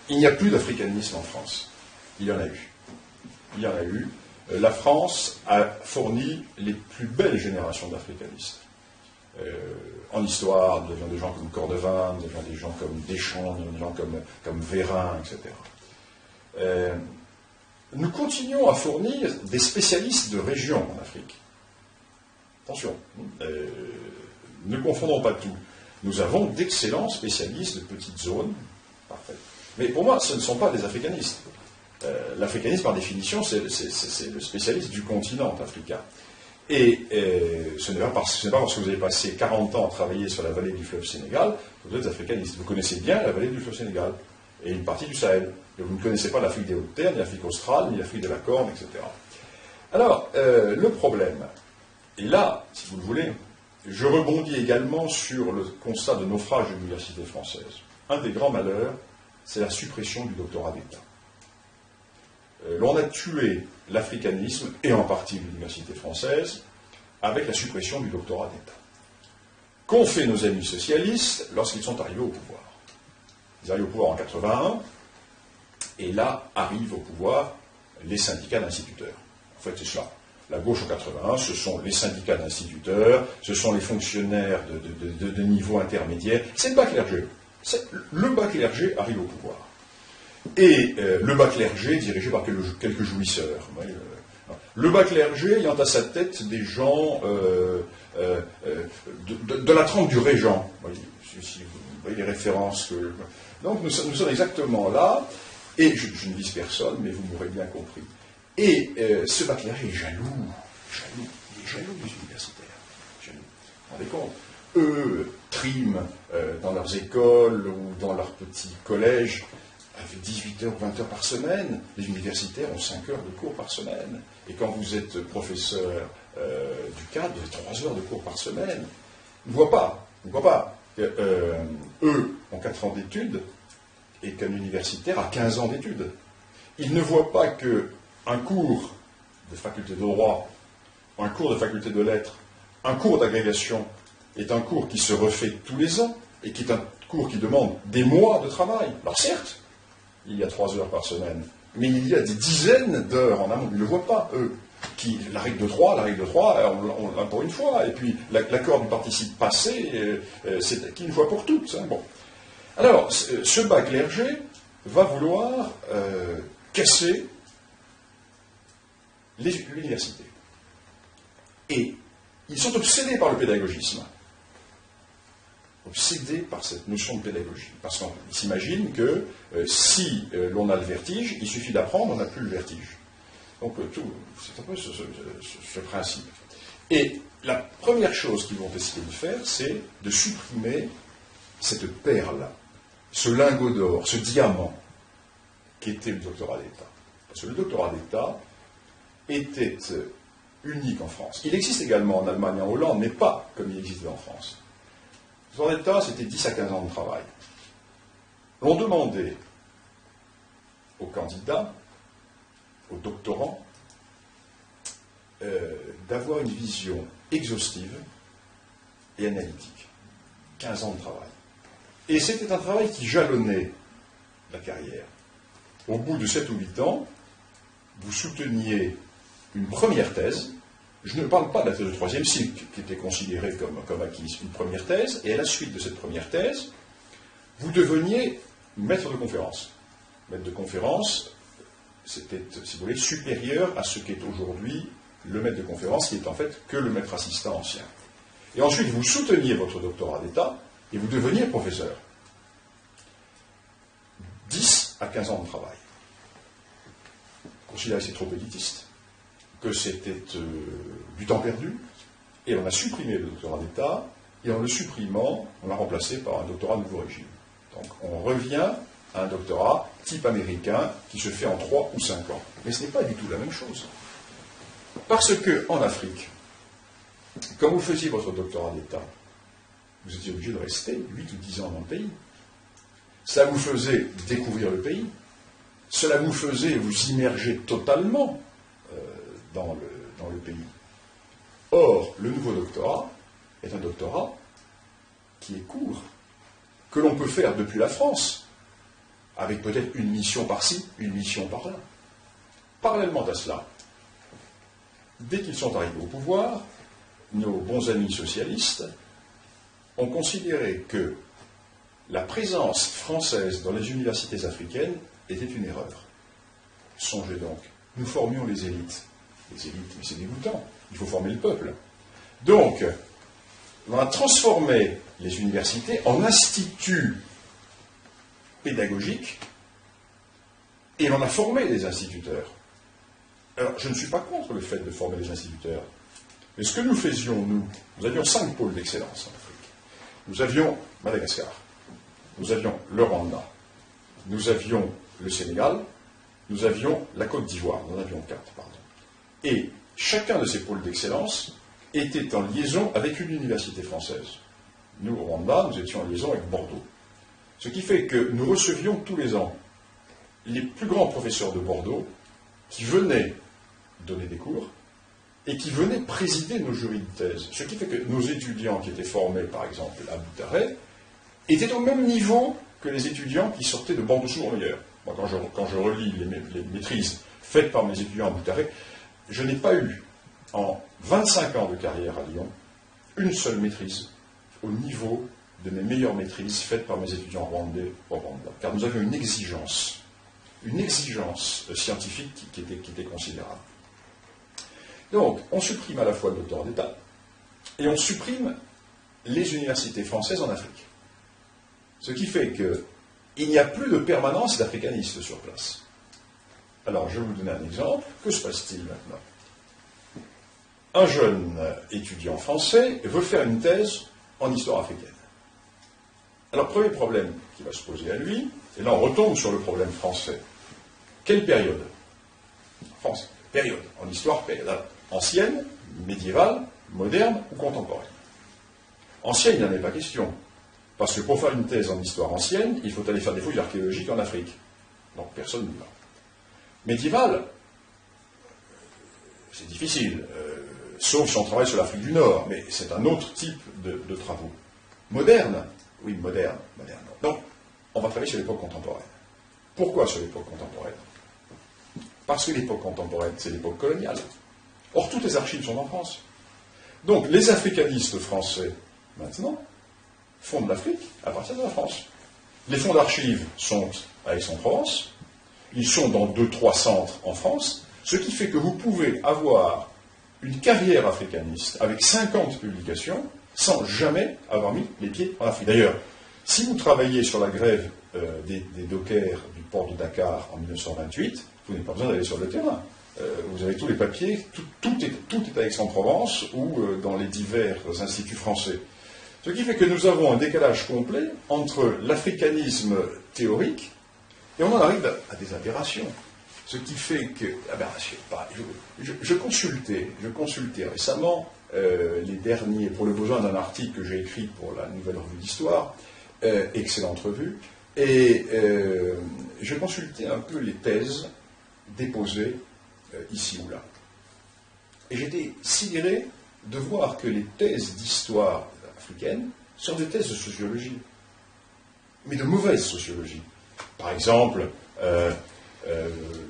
Il n'y a plus d'africanisme en France. Il y en a eu. Il y en a eu. La France a fourni les plus belles générations d'africanistes. En histoire, nous avions des gens comme Cordevin, nous avions des gens comme Deschamps, nous avions des gens comme Vérin, etc. Nous continuons à fournir des spécialistes de région en Afrique. Attention, ne confondons pas tout. Nous avons d'excellents spécialistes de petites zones. Parfait. Mais pour moi, ce ne sont pas des africanistes. L'africanisme, par définition, c'est le spécialiste du continent africain. Et ce n'est pas parce que vous avez passé 40 ans à travailler sur la vallée du fleuve Sénégal que vous êtes africaniste. Vous connaissez bien la vallée du fleuve Sénégal et une partie du Sahel. Et vous ne connaissez pas l'Afrique des Hautes-Terres, ni l'Afrique australe, ni l'Afrique de la Corne, etc. Alors, le problème, et là, si vous le voulez, je rebondis également sur le constat de naufrage de l'université française. Un des grands malheurs, c'est la suppression du doctorat d'État. L'on a tué l'africanisme, et en partie l'université française, avec la suppression du doctorat d'État. Qu'ont fait nos amis socialistes lorsqu'ils sont arrivés au pouvoir? Ils arrivent au pouvoir en 81, et là arrivent au pouvoir les syndicats d'instituteurs. En fait, c'est cela. La gauche en 81, ce sont les syndicats d'instituteurs, ce sont les fonctionnaires de niveau intermédiaire. C'est le bas clergé. Le bas clergé arrive au pouvoir. Et le bas clergé dirigé par quelques jouisseurs. Le bas clergé ayant à sa tête des gens de la trempe du régent. Vous voyez les références. Donc nous sommes exactement là, et je ne vise personne, mais vous m'aurez bien compris. Et ce bas clergé est jaloux. Il est jaloux des universitaires. Jaloux. Vous vous rendez compte? Eux triment dans leurs écoles ou dans leurs petits collèges avec 18 heures ou 20 heures par semaine. Les universitaires ont 5 heures de cours par semaine. Et quand vous êtes professeur du cadre, vous avez 3 heures de cours par semaine. Ils ne voient pas. Eux ont 4 ans d'études et qu'un universitaire a 15 ans d'études. Ils ne voient pas qu'un cours de faculté de droit, un cours de faculté de lettres, un cours d'agrégation est un cours qui se refait tous les ans et qui est un cours qui demande des mois de travail. Alors certes, il y a 3 heures par semaine, mais il y a des dizaines d'heures en amont. Ils ne le voient pas, eux. La règle de 3, on l'a pour une fois. Et puis l'accord du participe passé, c'est acquis une fois pour toutes. Hein. Bon. Alors, ce bas clergé va vouloir casser l'université. Et ils sont obsédés par le pédagogisme. Obsédés par cette notion de pédagogie. Parce qu'ils s'imaginent que si l'on a le vertige, il suffit d'apprendre, on n'a plus le vertige. Donc c'est un peu ce principe. Et la première chose qu'ils vont essayer de faire, c'est de supprimer cette perle, ce lingot d'or, ce diamant, qui était le doctorat d'État. Parce que le doctorat d'État était unique en France. Il existe également en Allemagne et en Hollande, mais pas comme il existait en France. Le doctorat d'État, c'était 10 à 15 ans de travail. On demandait aux candidats, aux doctorants, d'avoir une vision exhaustive et analytique. 15 ans de travail. Et c'était un travail qui jalonnait la carrière. Au bout de 7 ou 8 ans, vous souteniez une première thèse. Je ne parle pas de la thèse de 3e cycle, qui était considérée comme acquise, une première thèse, et à la suite de cette première thèse, vous deveniez maître de conférence. Maître de conférence, c'était, si vous voulez, supérieur à ce qu'est aujourd'hui le maître de conférence, qui est en fait que le maître assistant ancien. Et ensuite, vous souteniez votre doctorat d'État, et vous deveniez professeur. 10 à 15 ans de travail. Considérez que c'est trop élitiste, que c'était du temps perdu, et on a supprimé le doctorat d'État, et en le supprimant, on l'a remplacé par un doctorat de nouveau régime. Donc on revient à un doctorat type américain qui se fait en 3 ou 5 ans. Mais ce n'est pas du tout la même chose. Parce qu'en Afrique, quand vous faisiez votre doctorat d'État, vous étiez obligé de rester 8 ou 10 ans dans le pays. Ça vous faisait découvrir le pays. Cela vous faisait vous immerger totalement dans le pays. Or, le nouveau doctorat est un doctorat qui est court, que l'on peut faire depuis la France, avec peut-être une mission par-ci, une mission par-là. Parallèlement à cela, dès qu'ils sont arrivés au pouvoir, nos bons amis socialistes ont considéré que la présence française dans les universités africaines était une erreur. Songez donc, nous formions les élites. Les élites, mais c'est dégoûtant, il faut former le peuple. Donc, on a transformé les universités en instituts pédagogiques et on a formé des instituteurs. Alors, je ne suis pas contre le fait de former des instituteurs, mais ce que nous faisions, nous avions 5 pôles d'excellence en Afrique. Nous avions Madagascar, nous avions le Rwanda, nous avions le Sénégal, nous avions la Côte d'Ivoire, nous en avions 4, pardon. Et chacun de ces pôles d'excellence était en liaison avec une université française. Nous, au Rwanda, nous étions en liaison avec Bordeaux. Ce qui fait que nous recevions tous les ans les plus grands professeurs de Bordeaux qui venaient donner des cours et qui venaient présider nos jurys de thèse. Ce qui fait que nos étudiants qui étaient formés, par exemple, à Boutaré, étaient au même niveau que les étudiants qui sortaient de Bordeaux-sur-Meilleur. Moi, quand je relis les maîtrises faites par mes étudiants à Boutaré, je n'ai pas eu, en 25 ans de carrière à Lyon, une seule maîtrise au niveau de mes meilleures maîtrises faites par mes étudiants rwandais au Rwanda. Car nous avions une exigence scientifique qui était considérable. Donc, on supprime à la fois le doctorat d'État et on supprime les universités françaises en Afrique. Ce qui fait qu'il n'y a plus de permanence d'africanistes sur place. Alors, je vais vous donner un exemple. Que se passe-t-il maintenant? Un jeune étudiant français veut faire une thèse en histoire africaine. Alors, premier problème qui va se poser à lui, et là on retombe sur le problème français. Quelle période? France. Période. En histoire, période ancienne, médiévale, moderne ou contemporaine. Ancienne, il n'en est pas question. Parce que pour faire une thèse en histoire ancienne, il faut aller faire des fouilles archéologiques en Afrique. Donc personne n'y va. Médiévale, c'est difficile, sauf si on travaille sur l'Afrique du Nord, mais c'est un autre type de travaux. Moderne, oui, moderne. Donc, on va travailler sur l'époque contemporaine. Pourquoi sur l'époque contemporaine? Parce que l'époque contemporaine, c'est l'époque coloniale. Or, toutes les archives sont en France. Donc, les africanistes français, maintenant, font de l'Afrique à partir de la France. Les fonds d'archives sont à Aix-en-Provence, ils sont dans 2-3 centres en France, ce qui fait que vous pouvez avoir une carrière africaniste avec 50 publications sans jamais avoir mis les pieds en Afrique. D'ailleurs, si vous travaillez sur la grève des dockers du port de Dakar en 1928, vous n'avez pas besoin d'aller sur le terrain. Vous avez tous les papiers, tout est à Aix-en-Provence ou dans les divers instituts français. Ce qui fait que nous avons un décalage complet entre l'africanisme théorique et on en arrive à des aberrations. Ce qui fait que... Je consultais récemment les derniers, pour le besoin d'un article que j'ai écrit pour la Nouvelle Revue d'Histoire, excellente revue, et je consultais un peu les thèses déposées ici ou là. Et j'étais sidéré de voir que les thèses d'histoire africaine sont des thèses de sociologie, mais de mauvaise sociologie. Par exemple,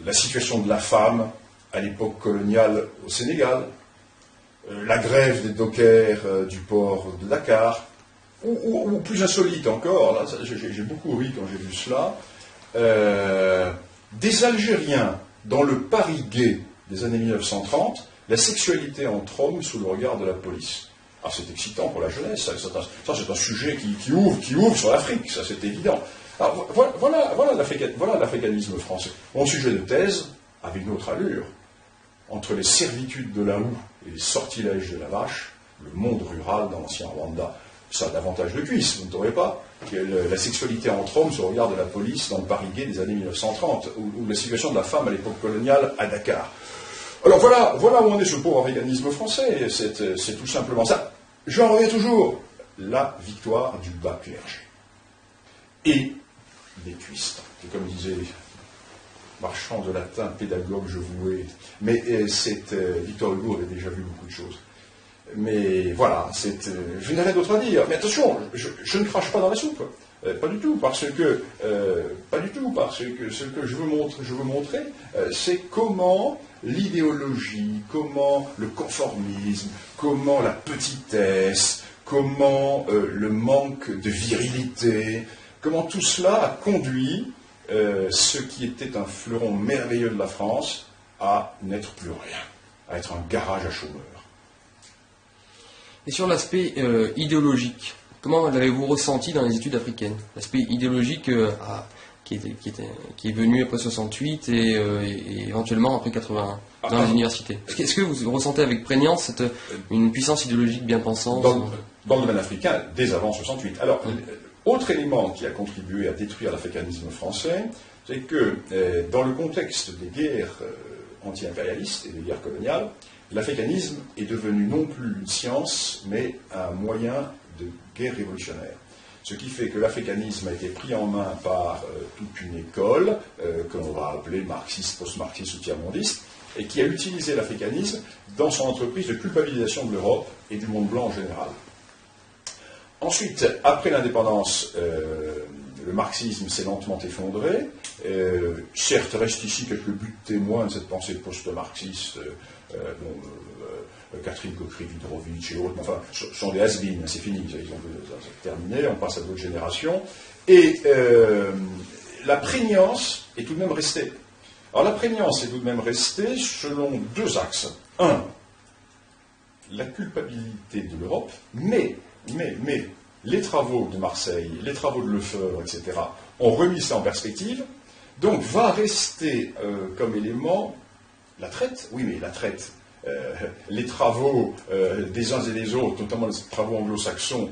la situation de la femme à l'époque coloniale au Sénégal, la grève des dockers du port de Dakar, ou plus insolite encore, là, j'ai beaucoup ri quand j'ai vu cela, des Algériens dans le Paris gay des années 1930, la sexualité entre hommes sous le regard de la police. Ah, c'est excitant pour la jeunesse, ça c'est un sujet qui ouvre sur l'Afrique, ça c'est évident. Alors, voilà l'africanisme français. Mon sujet de thèse avait une autre allure. Entre les servitudes de la houe et les sortilèges de la vache, le monde rural dans l'ancien Rwanda. Ça a davantage de cuisses, vous ne trouvez pas? Que la sexualité entre hommes se regarde de la police dans le Paris gay des années 1930, ou la situation de la femme à l'époque coloniale à Dakar. Alors voilà où en est ce pauvre africanisme français, c'est tout simplement ça. J'en reviens toujours, la victoire du bas clergé. Et des cuisses. C'est comme disait marchand de latin, pédagogue, je vouais. Mais Victor Hugo avait déjà vu beaucoup de choses. Mais voilà, je n'ai rien d'autre à dire. Mais attention, je ne crache pas dans la soupe. Pas du tout, parce que ce que je veux montrer, c'est comment l'idéologie, comment le conformisme, comment la petitesse, comment le manque de virilité, comment tout cela a conduit ce qui était un fleuron merveilleux de la France à n'être plus rien, à être un garage à chômeurs. Et sur l'aspect idéologique, comment l'avez-vous ressenti dans les études africaines? L'aspect idéologique qui est venu après 68 et éventuellement après 81 dans les universités. Est-ce que vous ressentez avec prégnance une puissance idéologique bien pensante dans le domaine africain, dès avant 68. Alors, autre élément qui a contribué à détruire l'africanisme français, c'est que dans le contexte des guerres anti-impérialistes et des guerres coloniales, l'africanisme est devenu non plus une science, mais un moyen de guerre révolutionnaire. Ce qui fait que l'africanisme a été pris en main par toute une école, que l'on va appeler marxiste, post-marxiste ou tiers-mondiste, et qui a utilisé l'africanisme dans son entreprise de culpabilisation de l'Europe et du monde blanc en général. Ensuite, après l'indépendance, le marxisme s'est lentement effondré. Certes, reste ici quelques buts témoins de cette pensée post-marxiste, Catherine Cockry-Vidrovitch et autres, enfin, sont des has-beens, c'est fini, c'est terminé, on passe à d'autres générations. Et la prégnance est tout de même restée. Alors la prégnance est tout de même restée selon deux axes. Un, la culpabilité de l'Europe, mais les travaux de Marseille, les travaux de Lefebvre, etc., ont remis ça en perspective. Donc va rester comme élément la traite. Oui, mais la traite, les travaux des uns et des autres, notamment les travaux anglo-saxons,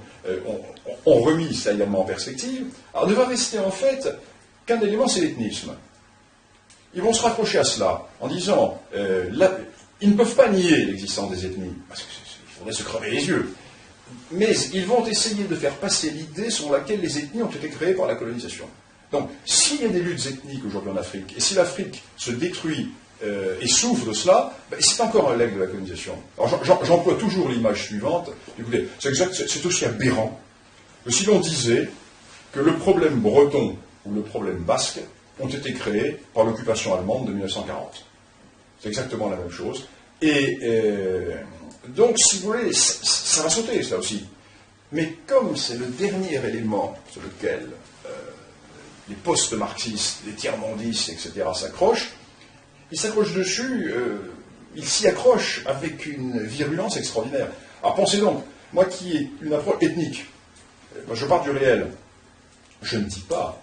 ont remis ça également en perspective. Alors ne va rester en fait qu'un élément, c'est l'ethnisme. Ils vont se raccrocher à cela en disant, ils ne peuvent pas nier l'existence des ethnies, parce qu'il faudrait se crever les yeux. Mais ils vont essayer de faire passer l'idée selon laquelle les ethnies ont été créées par la colonisation. Donc, s'il y a des luttes ethniques aujourd'hui en Afrique, et si l'Afrique se détruit et souffre de cela, ben, c'est encore un legs de la colonisation. Alors, j'emploie toujours l'image suivante. Écoutez, c'est aussi aberrant que si l'on disait que le problème breton ou le problème basque ont été créés par l'occupation allemande de 1940. C'est exactement la même chose. Et donc, si vous voulez, ça va sauter, ça aussi. Mais comme c'est le dernier élément sur lequel les post-marxistes, les tiers-mondistes, etc. s'accrochent, ils s'accrochent dessus, ils s'y accrochent avec une virulence extraordinaire. Alors pensez donc, moi qui ai une approche ethnique, moi je pars du réel, je ne dis pas,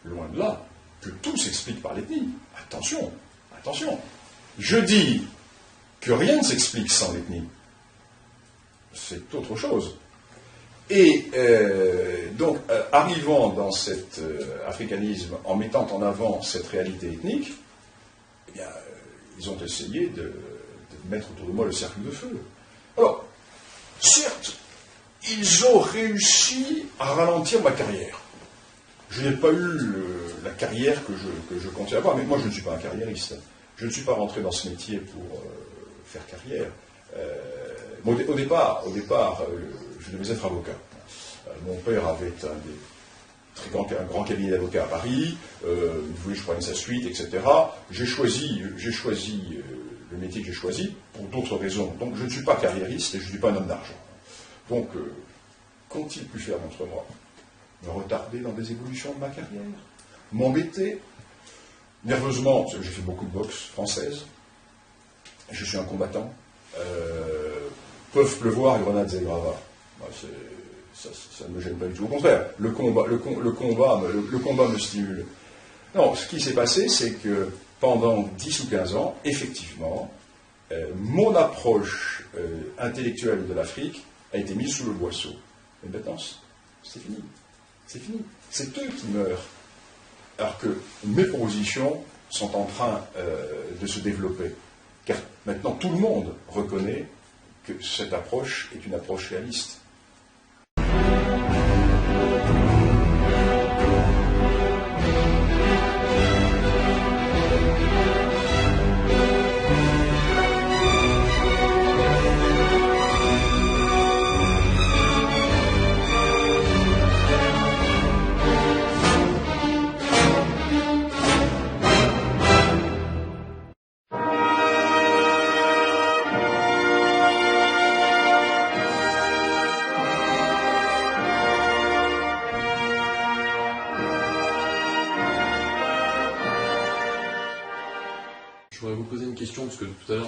loin de là, que tout s'explique par l'ethnie. Attention, attention. Je dis que rien ne s'explique sans l'ethnie. C'est autre chose. Et donc, arrivant dans cet africanisme, en mettant en avant cette réalité ethnique, eh bien, ils ont essayé de mettre autour de moi le cercle de feu. Alors, certes, ils ont réussi à ralentir ma carrière. Je n'ai pas eu la carrière que je comptais avoir, mais moi je ne suis pas un carriériste. Je ne suis pas rentré dans ce métier pour faire carrière. Au départ, je devais être avocat. Mon père avait un grand cabinet d'avocats à Paris, il voulait que je prenne sa suite, etc. J'ai choisi le métier que j'ai choisi pour d'autres raisons. Donc je ne suis pas carriériste et je ne suis pas un homme d'argent. Donc, qu'ont-ils pu faire contre moi? Me retarder dans des évolutions de ma carrière? M'embêter? Nerveusement, parce que j'ai fait beaucoup de boxe française, je suis un combattant. Peuvent pleuvoir grenades et gravats. Ça ne me gêne pas du tout. Au contraire, le combat me stimule. Non, ce qui s'est passé, c'est que pendant 10 ou 15 ans, effectivement, mon approche intellectuelle de l'Afrique a été mise sous le boisseau. Et maintenant, c'est fini. C'est fini. C'est eux qui meurent. Alors que mes propositions sont en train de se développer. Car maintenant, tout le monde reconnaît que cette approche est une approche réaliste. Je voudrais vous poser une question, parce que tout à l'heure,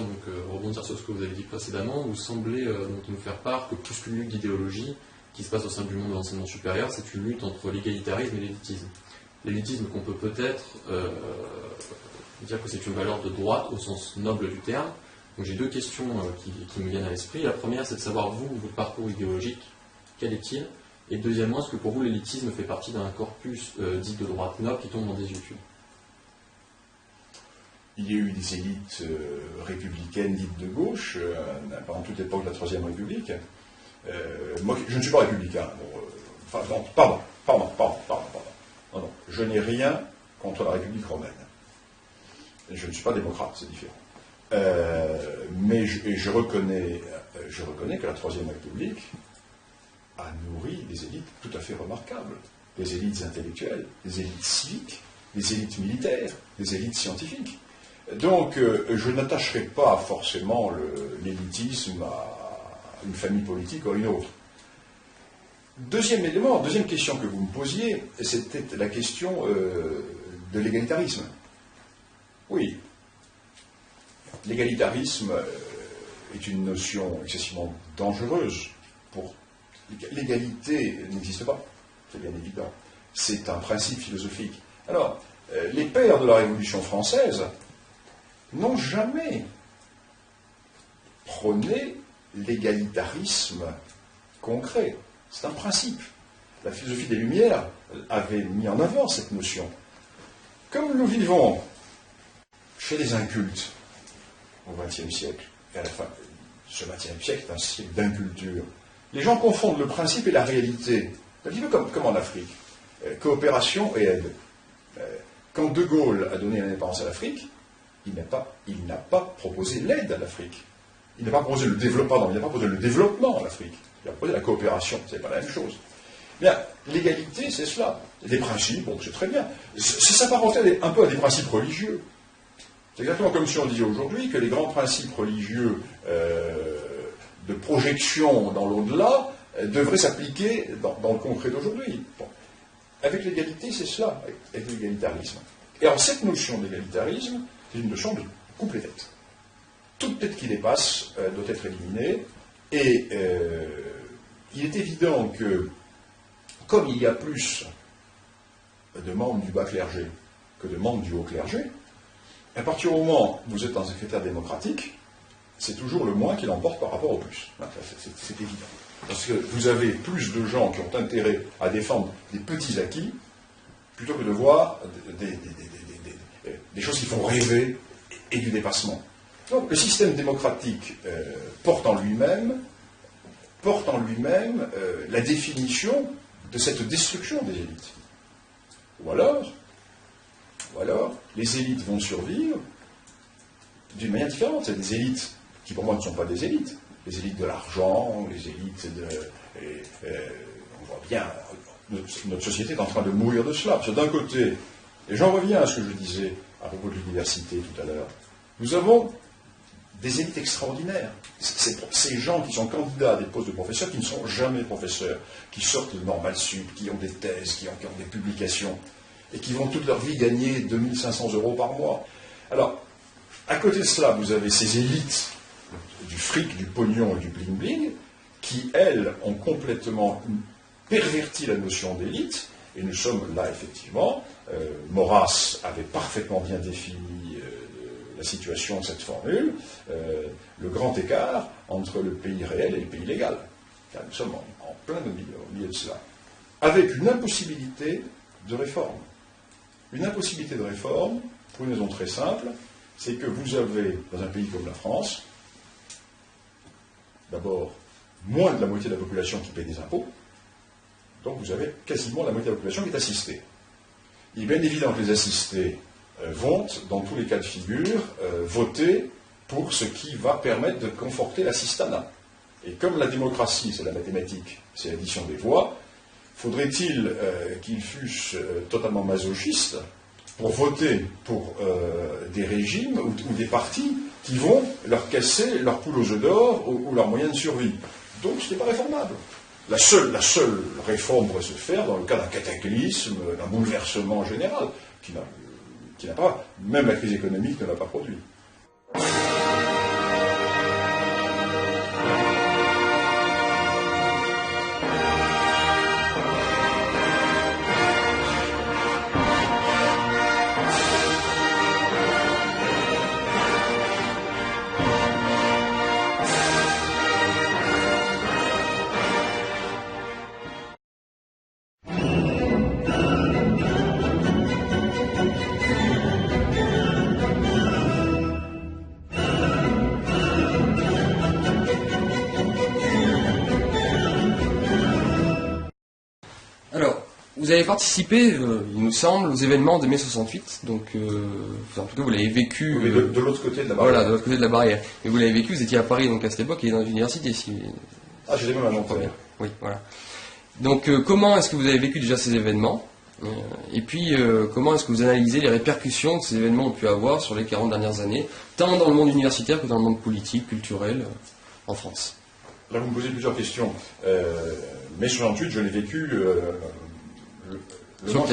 rebondir sur ce que vous avez dit précédemment, vous semblez nous faire part que plus qu'une lutte d'idéologie qui se passe au sein du monde de l'enseignement supérieur, c'est une lutte entre l'égalitarisme et l'élitisme. L'élitisme qu'on peut peut-être dire que c'est une valeur de droite au sens noble du terme. Donc j'ai deux questions qui me viennent à l'esprit. La première, c'est de savoir, vous, votre parcours idéologique, quel est-il? Et deuxièmement, est-ce que pour vous, l'élitisme fait partie d'un corpus dit de droite noble qui tombe dans des désuétude? Il y a eu des élites républicaines dites de gauche pendant toute l'époque de la Troisième République. Moi, je ne suis pas républicain. Pardon. Non, je n'ai rien contre la République romaine. Je ne suis pas démocrate, c'est différent. Mais je reconnais que la Troisième République a nourri des élites tout à fait remarquables. Des élites intellectuelles, des élites civiques, des élites militaires, des élites scientifiques. Donc, je n'attacherai pas forcément l'élitisme à une famille politique ou à une autre. Deuxième élément, deuxième question que vous me posiez, c'était la question de l'égalitarisme. Oui, l'égalitarisme est une notion excessivement dangereuse. L'égalité n'existe pas, c'est bien évident. C'est un principe philosophique. Alors, les pères de la Révolution française n'ont jamais prôné l'égalitarisme concret. C'est un principe. La philosophie des Lumières avait mis en avant cette notion. Comme nous vivons chez les incultes au XXe siècle, et à la fin, ce XXe siècle est un siècle d'inculture, les gens confondent le principe et la réalité. Un petit peu comme en Afrique. Coopération et aide. Quand De Gaulle a donné l'indépendance à l'Afrique, il n'a pas proposé l'aide à l'Afrique. Il n'a pas proposé le développement à l'Afrique. Il a proposé la coopération. Ce n'est pas la même chose. Bien, l'égalité, c'est cela. Les principes, bon, c'est très bien. C'est s'apparenter un peu à des principes religieux. C'est exactement comme si on disait aujourd'hui que les grands principes religieux de projection dans l'au-delà devraient s'appliquer dans le concret d'aujourd'hui. Bon. Avec l'égalité, c'est cela, avec l'égalitarisme. Et alors, cette notion d'égalitarisme, c'est une notion de coupe les têtes. Toute tête qui dépasse doit être éliminée. Et il est évident que, comme il y a plus de membres du bas clergé que de membres du haut clergé, à partir du moment où vous êtes un secrétaire démocratique, c'est toujours le moins qui l'emporte par rapport au plus. C'est évident. Parce que vous avez plus de gens qui ont intérêt à défendre des petits acquis, plutôt que de voir des choses qui font rêver et du dépassement. Donc le système démocratique porte en lui-même la définition de cette destruction des élites. Ou alors, les élites vont survivre d'une manière différente. C'est des élites qui pour moi ne sont pas des élites. Les élites de l'argent, les élites on voit bien, notre société est en train de mourir de cela. Parce que d'un côté, et j'en reviens à ce que je disais à propos de l'université tout à l'heure, nous avons des élites extraordinaires. Ces gens qui sont candidats à des postes de professeurs, qui ne sont jamais professeurs, qui sortent de Normal Sup, qui ont des thèses, qui ont des publications, et qui vont toute leur vie gagner 2500 € par mois. Alors, à côté de cela, vous avez ces élites du fric, du pognon et du bling-bling, qui, elles, ont complètement perverti la notion d'élite, et nous sommes là, effectivement, Maurras avait parfaitement bien défini la situation de cette formule, le grand écart entre le pays réel et le pays légal. car nous sommes en plein au milieu de cela, avec une impossibilité de réforme. Une impossibilité de réforme, pour une raison très simple, c'est que vous avez, dans un pays comme la France, d'abord, moins de la moitié de la population qui paie des impôts, donc vous avez quasiment la moitié de la population qui est assistée. Il est bien évident que les assistés vont, dans tous les cas de figure, voter pour ce qui va permettre de conforter l'assistanat. Et comme la démocratie, c'est la mathématique, c'est l'addition des voix, faudrait-il qu'ils fussent totalement masochistes pour voter pour des régimes ou des partis qui vont leur casser leur poule aux œufs d'or ou leurs moyens de survie. Donc ce n'est pas réformable. La seule réforme pourrait se faire dans le cas d'un cataclysme, d'un bouleversement général, qui n'a pas, même la crise économique ne l'a pas produit. Vous avez participé, il nous semble, aux événements de mai 68, donc en tout cas vous l'avez vécu... Oui, de l'autre côté de la barrière. Voilà, de l'autre côté de la barrière. Et vous l'avez vécu, vous étiez à Paris donc à cette époque et dans l'université. Ah, j'étais même à Nanterre. Oui, voilà. Donc comment est-ce que vous avez vécu déjà ces événements et puis comment est-ce que vous analysez les répercussions que ces événements ont pu avoir sur les 40 dernières années, tant dans le monde universitaire que dans le monde politique, culturel, en France? Là, vous me posez plusieurs questions. Mai 68, je l'ai vécu... le manche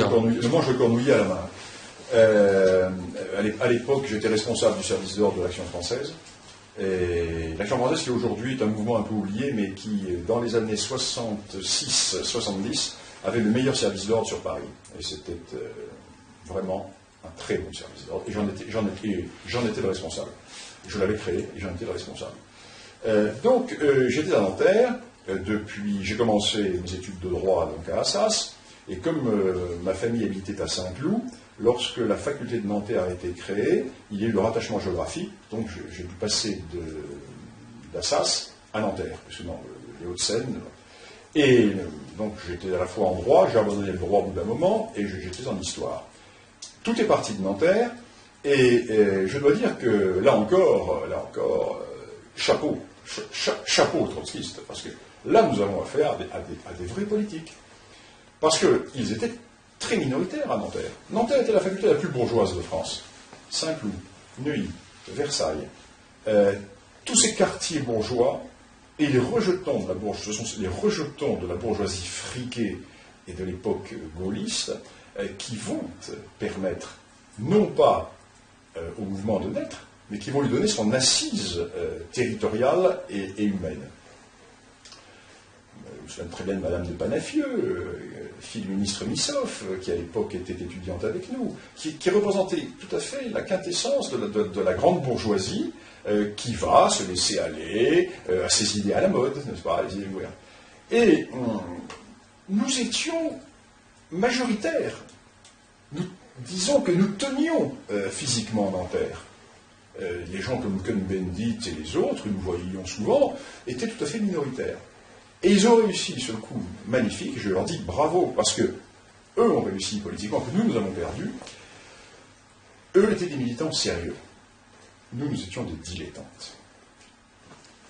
de Cornouillet à la main. À l'époque, j'étais responsable du service d'ordre de l'Action française. Et l'Action française, qui aujourd'hui est un mouvement un peu oublié, mais qui, dans les années 66-70, avait le meilleur service d'ordre sur Paris. Et c'était vraiment un très bon service d'ordre. Et j'en étais le responsable. Je l'avais créé et j'en étais le responsable. Donc, j'étais à Nanterre. J'ai commencé mes études de droit donc à Assas. Et comme ma famille habitait à Saint-Cloud, lorsque la faculté de Nanterre a été créée, il y a eu le rattachement géographique, donc j'ai dû passer d'Assas à Nanterre, parce que les Hauts-de-Seine. Et donc j'étais à la fois en droit, j'ai abandonné le droit au bout d'un moment, et j'étais en histoire. Tout est parti de Nanterre, et je dois dire que là encore, chapeau aux trotskistes, parce que là nous avons affaire à des vrais politiques. Parce qu'ils étaient très minoritaires à Nanterre. Nanterre était la faculté la plus bourgeoise de France. Saint-Cloud, Neuilly, Versailles, tous ces quartiers bourgeois et les rejetons de la bourgeoisie, ce sont les rejetons de la bourgeoisie friquée et de l'époque gaulliste qui vont permettre, non pas au mouvement de naître, mais qui vont lui donner son assise territoriale et humaine. Je me souviens très bien de Madame de Panafieux, fille du ministre Missoff, qui à l'époque était étudiante avec nous, qui représentait tout à fait la quintessence de la grande bourgeoisie qui va se laisser aller à ses idées à la mode, n'est-ce pas, les idées ouvertes. Et nous étions majoritaires. Disons que nous tenions physiquement Nanterre. Les gens comme Cohn-Bendit et les autres, nous voyions souvent, étaient tout à fait minoritaires. Et ils ont réussi ce coup magnifique, je leur dis bravo, parce que eux ont réussi politiquement, que nous avons perdu. Eux étaient des militants sérieux. Nous étions des dilettantes.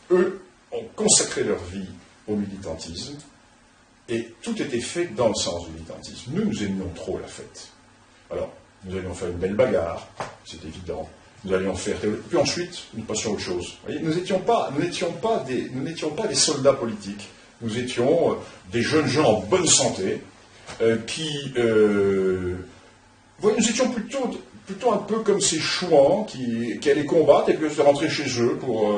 Eux ont consacré leur vie au militantisme, et tout était fait dans le sens du militantisme. Nous aimions trop la fête. Alors, nous allions faire une belle bagarre, c'est évident. Nous allions faire... Puis ensuite, nous passions à autre chose. Vous voyez, nous n'étions pas des soldats politiques. Nous étions des jeunes gens en bonne santé qui... nous étions plutôt un peu comme ces chouans qui allaient combattre et puis se rentrer chez eux pour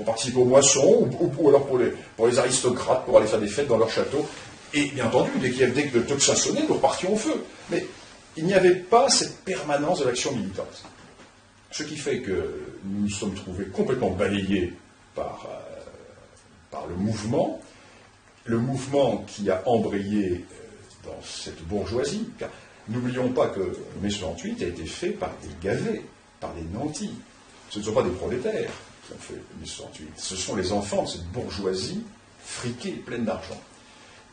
participer aux moissons ou alors pour les aristocrates pour aller faire des fêtes dans leur château. Et bien entendu, dès que le tocsin sonnait, nous repartions au feu. Mais il n'y avait pas cette permanence de l'action militante. Ce qui fait que nous nous sommes trouvés complètement balayés par par le mouvement qui a embrayé dans cette bourgeoisie. Car n'oublions pas que mai 68 a été fait par des gavets, par des nantis. Ce ne sont pas des prolétaires qui ont fait mai 68, ce sont les enfants de cette bourgeoisie friquée, pleine d'argent.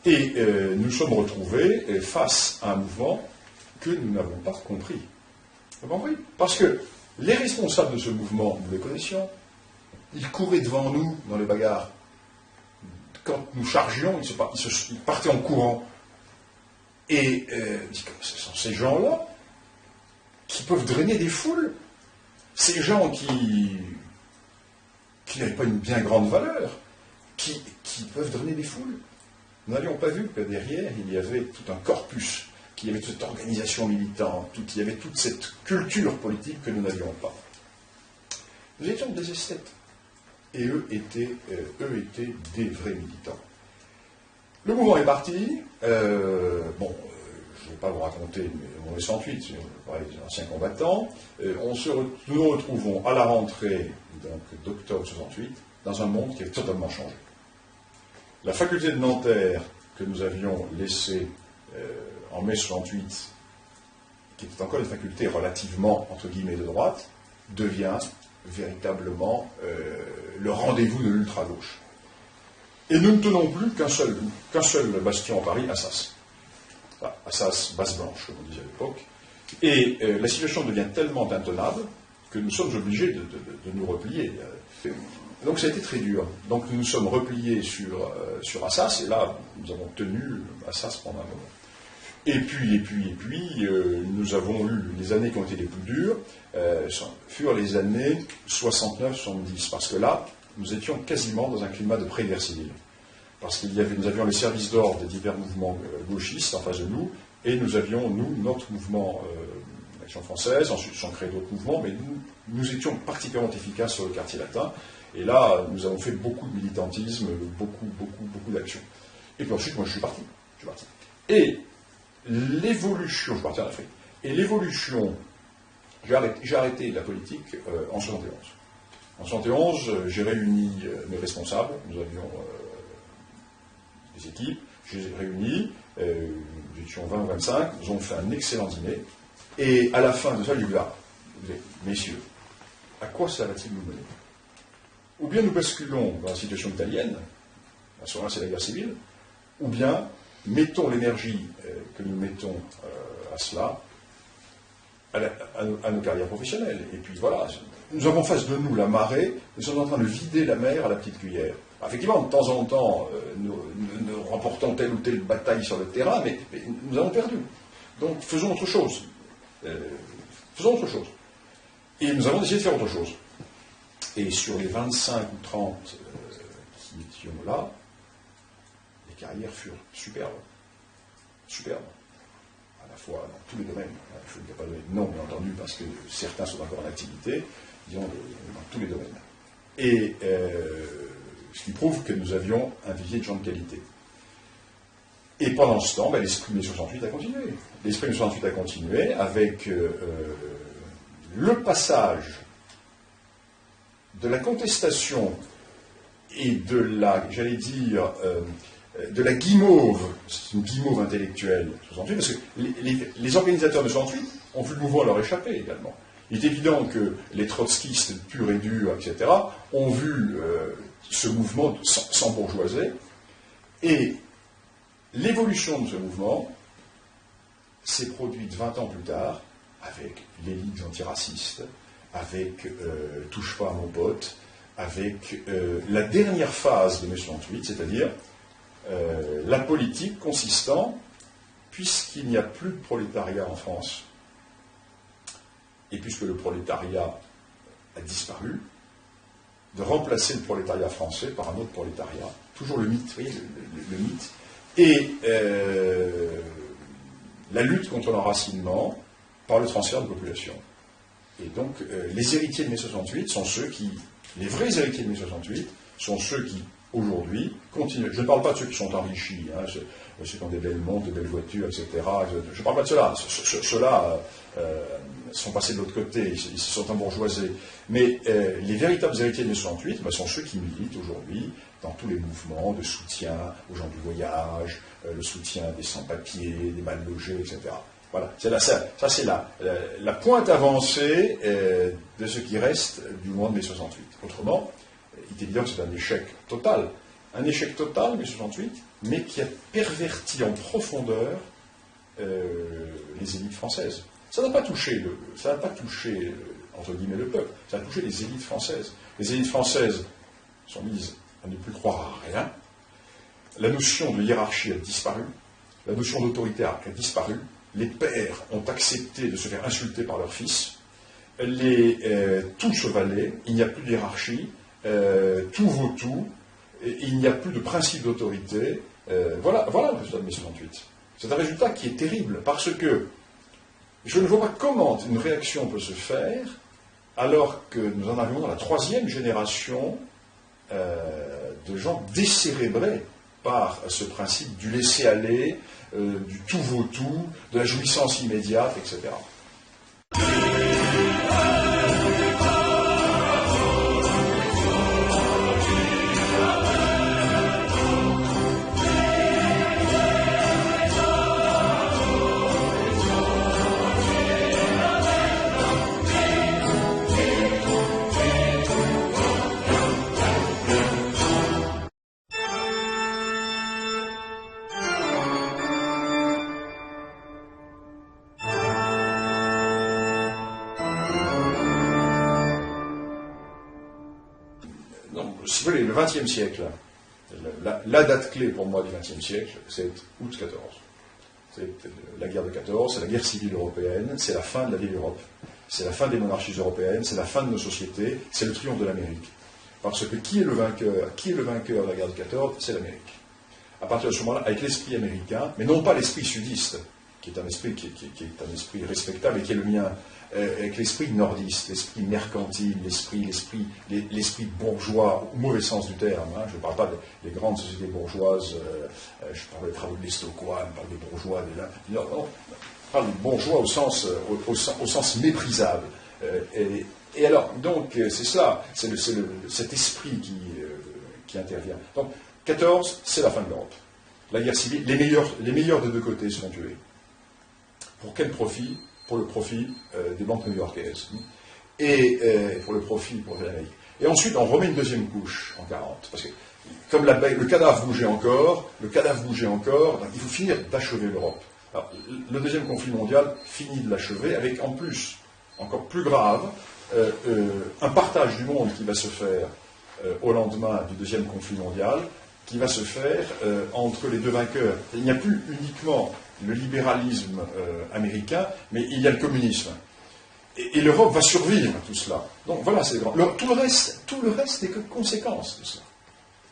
Et nous sommes retrouvés face à un mouvement que nous n'avons pas compris. Vous avez compris ? Parce que les responsables de ce mouvement, nous les connaissions. Ils couraient devant nous dans les bagarres. Quand nous chargions, ils partaient en courant. Et ce sont ces gens-là qui peuvent drainer des foules. Ces gens qui n'avaient pas une bien grande valeur, qui peuvent drainer des foules. Nous n'avions pas vu que derrière, il y avait tout un corpus, qu'il y avait toute cette organisation militante, il y avait toute cette culture politique que nous n'avions pas. Nous étions des esthètes. Et eux étaient des vrais militants. Le mouvement est parti. Je ne vais pas vous raconter mon mai 68, c'est les anciens combattants. Nous nous retrouvons à la rentrée d'octobre 68 dans un monde qui avait totalement changé. La faculté de Nanterre que nous avions laissée en mai 68, qui était encore une faculté relativement, entre guillemets, de droite, devient véritablement le rendez-vous de l'ultra-gauche. Et nous ne tenons plus qu'un seul bastion à Paris, Assas. Voilà, Assas, basse blanche, comme on disait à l'époque. Et la situation devient tellement intenable que nous sommes obligés de nous replier. Donc ça a été très dur. Donc nous nous sommes repliés sur Assas, et là, nous avons tenu Assas pendant un moment. Et puis, nous avons eu les années qui ont été les plus dures, furent les années 69-70, parce que là, nous étions quasiment dans un climat de pré-guerre civile. Parce que nous avions les services d'ordre des divers mouvements gauchistes en face de nous, et nous avions, notre mouvement l'Action française, ensuite sont créés d'autres mouvements, mais nous étions particulièrement efficaces sur le quartier latin, et là, nous avons fait beaucoup de militantisme, beaucoup d'actions. Et puis ensuite, moi, je suis parti. Et l'évolution, je suis parti en Afrique, et l'évolution, j'ai arrêté la politique en 71. En 71, j'ai réuni mes responsables, nous avions des équipes, je les ai réunis, nous étions 20 ou 25, nous avons fait un excellent dîner, et à la fin de ça, je lui ai dit, là, messieurs, à quoi ça va-t-il nous mener? Ou bien nous basculons dans la situation italienne, à ce moment-là c'est la guerre civile, ou bien mettons l'énergie que nous mettons à cela, à nos carrières professionnelles. Et puis voilà, nous avons en face de nous la marée, nous sommes en train de vider la mer à la petite cuillère. Effectivement, de temps en temps, nous remportons telle ou telle bataille sur le terrain, mais nous avons perdu. Donc faisons autre chose. Et nous avons décidé de faire autre chose. Et sur les 25 ou 30 qui étions là, les carrières furent superbes. À la fois dans tous les domaines. Je ne vais pas donner de nom, bien entendu, parce que certains sont encore en activité, disons, dans tous les domaines. Et ce qui prouve que nous avions un vivier de gens de qualité. Et pendant ce temps, l'esprit mai 68 a continué. L'esprit mai 68 a continué avec le passage de la contestation et de la, j'allais dire, de la guimauve, c'est une guimauve intellectuelle, 68, parce que les organisateurs de 68 ont vu le mouvement leur échapper également. Il est évident que les trotskistes purs et durs, etc., ont vu ce mouvement s'embourgeoiser, et l'évolution de ce mouvement s'est produite 20 ans plus tard, avec les ligues antiracistes, avec Touche pas à mon pote, avec la dernière phase de mai 68, c'est-à-dire la politique consistant, puisqu'il n'y a plus de prolétariat en France, et puisque le prolétariat a disparu, de remplacer le prolétariat français par un autre prolétariat, toujours le mythe, vous voyez, le mythe, et la lutte contre l'enracinement par le transfert de population. Et donc, les héritiers de mai 68 sont ceux qui, les vrais héritiers de mai 68, sont ceux qui, aujourd'hui, continuent. Je ne parle pas de ceux qui sont enrichis, hein, ceux qui ont des belles montres, des belles voitures, etc. Je ne parle pas de ceux-là. Ceux-là sont passés de l'autre côté, ils se sont embourgeoisés. Mais les véritables héritiers de mai 68 sont ceux qui militent aujourd'hui dans tous les mouvements de soutien aux gens du voyage, le soutien des sans-papiers, des mal logés, etc. Voilà, ça c'est la pointe avancée de ce qui reste du mouvement de mai 68. Autrement, il est évident que c'est un échec total, mai 68, mais qui a perverti en profondeur les élites françaises. Ça n'a pas touché, entre guillemets, le peuple, ça a touché les élites françaises. Les élites françaises sont mises à ne plus croire à rien. La notion de hiérarchie a disparu, la notion d'autorité a disparu, les pères ont accepté de se faire insulter par leurs fils, tout se valait, il n'y a plus de hiérarchie, tout vaut tout, il n'y a plus de principe d'autorité. Voilà le résultat de mai 68. C'est un résultat qui est terrible, parce que je ne vois pas comment une réaction peut se faire alors que nous en arrivons dans la 3e génération de gens décérébrés par ce principe du laisser-aller, du tout vaut tout, de la jouissance immédiate, etc. Si vous voulez, le XXe siècle, la date clé pour moi du XXe siècle, c'est août 14. C'est la guerre de 14, c'est la guerre civile européenne, c'est la fin de la vieille Europe, c'est la fin des monarchies européennes, c'est la fin de nos sociétés, c'est le triomphe de l'Amérique. Parce que qui est le vainqueur de la guerre de 14? C'est l'Amérique. À partir de ce moment-là, avec l'esprit américain, mais non pas l'esprit sudiste, qui est un esprit un esprit respectable et qui est le mien, avec l'esprit nordiste, l'esprit mercantile, l'esprit bourgeois, au mauvais sens du terme. Hein. Je ne parle pas des grandes sociétés bourgeoises, je parle des travaux de l'Estoquois, je parle des bourgeois non, je parle des bourgeois au sens méprisable. Et alors, donc, c'est cela, c'est cet esprit qui intervient. Donc, 14, c'est la fin de l'Europe. La guerre civile, les meilleurs des deux côtés sont tués. Pour quel profit? Pour le profit des banques new-yorkaises. Et pour le profit l'Amérique. Et ensuite, on remet une deuxième couche en 40. Parce que, comme le cadavre bougeait encore, donc il faut finir d'achever l'Europe. Alors, le deuxième conflit mondial finit de l'achever, avec en plus, encore plus grave, un partage du monde qui va se faire au lendemain du deuxième conflit mondial, qui va se faire entre les deux vainqueurs. Il n'y a plus uniquement le libéralisme américain, mais il y a le communisme. Et l'Europe va survivre à tout cela. Donc voilà, c'est grand. Tout le reste n'est que conséquence de cela.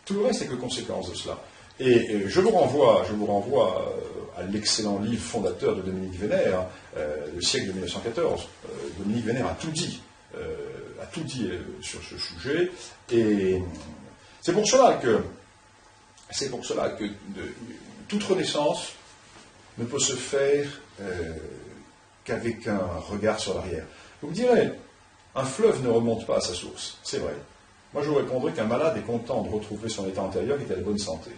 Tout le reste n'est que conséquence de cela. Et je vous renvoie à l'excellent livre fondateur de Dominique Vénère, Le siècle de 1914. Dominique Vénère a tout dit sur ce sujet. Et c'est pour cela que toute renaissance ne peut se faire qu'avec un regard sur l'arrière. Vous me direz, un fleuve ne remonte pas à sa source. C'est vrai. Moi, je vous répondrai qu'un malade est content de retrouver son état antérieur qui est à la bonne santé.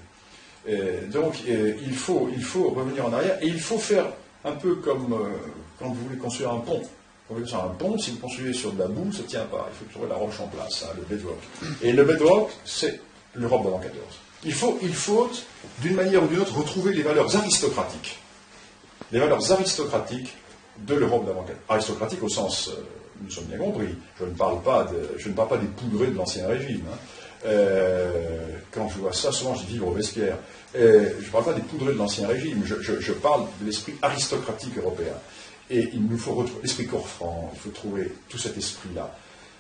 Donc, il faut revenir en arrière et il faut faire un peu comme quand vous voulez construire un pont. Quand vous voulez construire un pont, si vous construisez sur de la boue, ça ne tient pas. Il faut trouver la roche en place, hein, le bedrock. Et le bedrock, c'est l'Europe d'avant 14. Il faut, d'une manière ou d'une autre, retrouver les valeurs aristocratiques. Les valeurs aristocratiques de l'Europe d'avant 14. Aristocratiques au sens, nous sommes bien compris, je ne parle pas des poudreux de l'Ancien Régime. Hein. Quand je vois ça, souvent je dis vivre au Robespierre. Je ne parle pas des poudreux de l'Ancien Régime, je parle de l'esprit aristocratique européen. Et il nous faut retrouver l'esprit Corfran, il faut trouver tout cet esprit-là.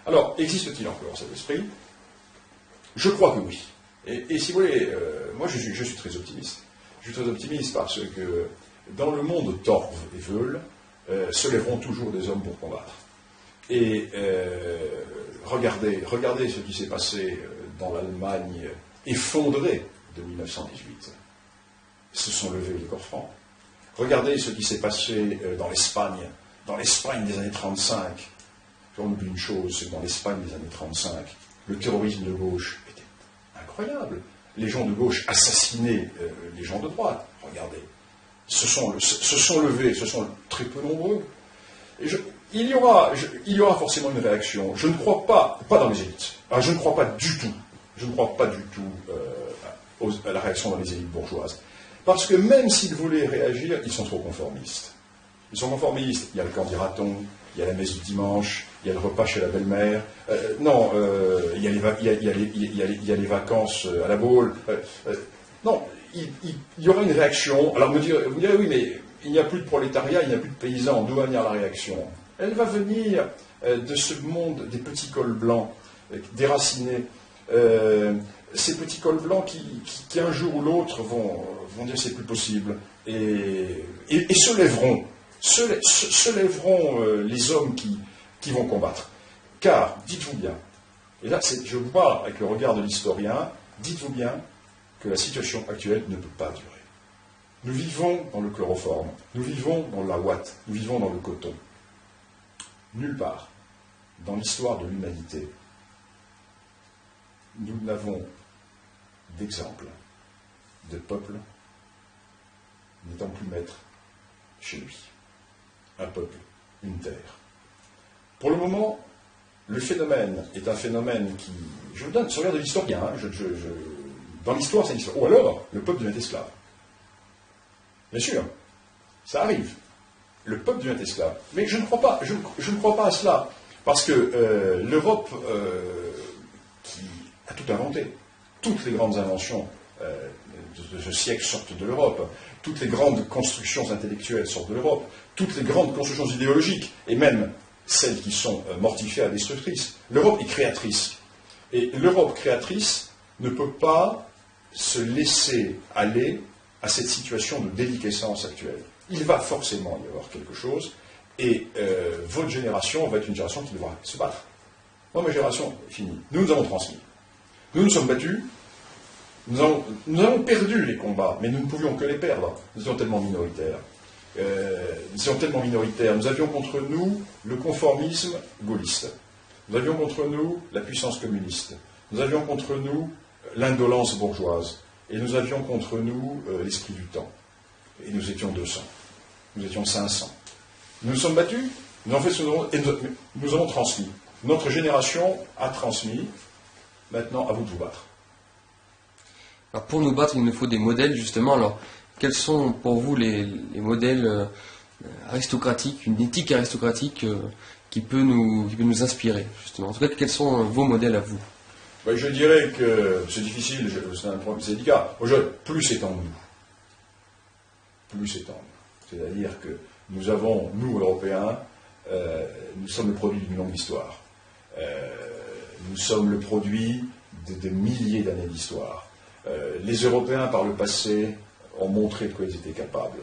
Alors, existe-t-il encore cet esprit? Je crois que oui. Et si vous voulez, moi je suis très optimiste. Je suis très optimiste parce que dans le monde torve et veule, se lèveront toujours des hommes pour combattre. Et regardez ce qui s'est passé dans l'Allemagne effondrée de 1918. Se sont levés les corps francs. Regardez ce qui s'est passé dans l'Espagne dans l'Espagne des années 35, on oublie une chose, c'est que dans l'Espagne des années 35, le terrorisme de gauche était incroyable. Les gens de gauche assassinaient les gens de droite. Regardez, se sont levés, se sont très peu nombreux. Et il y aura forcément une réaction. Je ne crois pas dans les élites. Alors, je ne crois pas du tout à la réaction dans les élites bourgeoises. Parce que même s'ils voulaient réagir, ils sont trop conformistes. Ils sont conformistes. Il y a le camp d'Iraton, il y a la messe du dimanche, il y a le repas chez la belle-mère. Il y a les vacances à la Baule. Non, il y aura une réaction. Alors vous me direz, oui, mais il n'y a plus de prolétariat, il n'y a plus de paysans. D'où va venir la réaction? Elle va venir de ce monde des petits cols blancs, déracinés. Ces petits cols blancs qui un jour ou l'autre vont dire c'est plus possible et se lèveront. Se lèveront les hommes qui vont combattre. Car, dites-vous bien, et là je vous parle avec le regard de l'historien, dites-vous bien que la situation actuelle ne peut pas durer. Nous vivons dans le chloroforme, nous vivons dans la ouate, nous vivons dans le coton. Nulle part, dans l'histoire de l'humanité, nous n'avons d'exemple de peuple n'étant plus maître chez lui. Un peuple, une terre. Pour le moment, le phénomène est un phénomène qui... Je vous donne, sur regard de l'historien, dans l'histoire, c'est l'histoire. Ou alors, le peuple devient esclave. Bien sûr, ça arrive. Le peuple devient esclave. Mais je ne crois pas, je ne crois pas à cela. Parce que l'Europe, qui a tout inventé, toutes les grandes inventions de ce siècle sortent de l'Europe, toutes les grandes constructions intellectuelles sortent de l'Europe, toutes les grandes constructions idéologiques, et même celles qui sont mortifères et destructrices. L'Europe est créatrice. Et l'Europe créatrice ne peut pas se laisser aller à cette situation de déliquescence actuelle. Il va forcément y avoir quelque chose, et votre génération va être une génération qui devra se battre. Moi, ma génération est finie. Nous avons transmis. Nous nous sommes battus. Nous avons perdu les combats, mais nous ne pouvions que les perdre. Nous étions tellement minoritaires. Nous avions contre nous le conformisme gaulliste. Nous avions contre nous la puissance communiste. Nous avions contre nous l'indolence bourgeoise. Et nous avions contre nous l'esprit du temps. Et nous étions 200. Nous étions 500. Nous nous sommes battus, nous avons fait ce et nous avons transmis. Notre génération a transmis. Maintenant, à vous de vous battre. Alors pour nous battre, il nous faut des modèles, justement. Alors, quels sont pour vous les modèles aristocratiques, une éthique aristocratique qui peut nous inspirer, justement? En tout cas, quels sont vos modèles à vous? Je dirais que c'est difficile, c'est un problème syndicat. Plus c'est en nous. Plus c'est en nous. C'est-à-dire que nous avons, nous, Européens, nous sommes le produit d'une longue histoire. Nous sommes le produit de milliers d'années d'histoire. Les Européens, par le passé, ont montré de quoi ils étaient capables.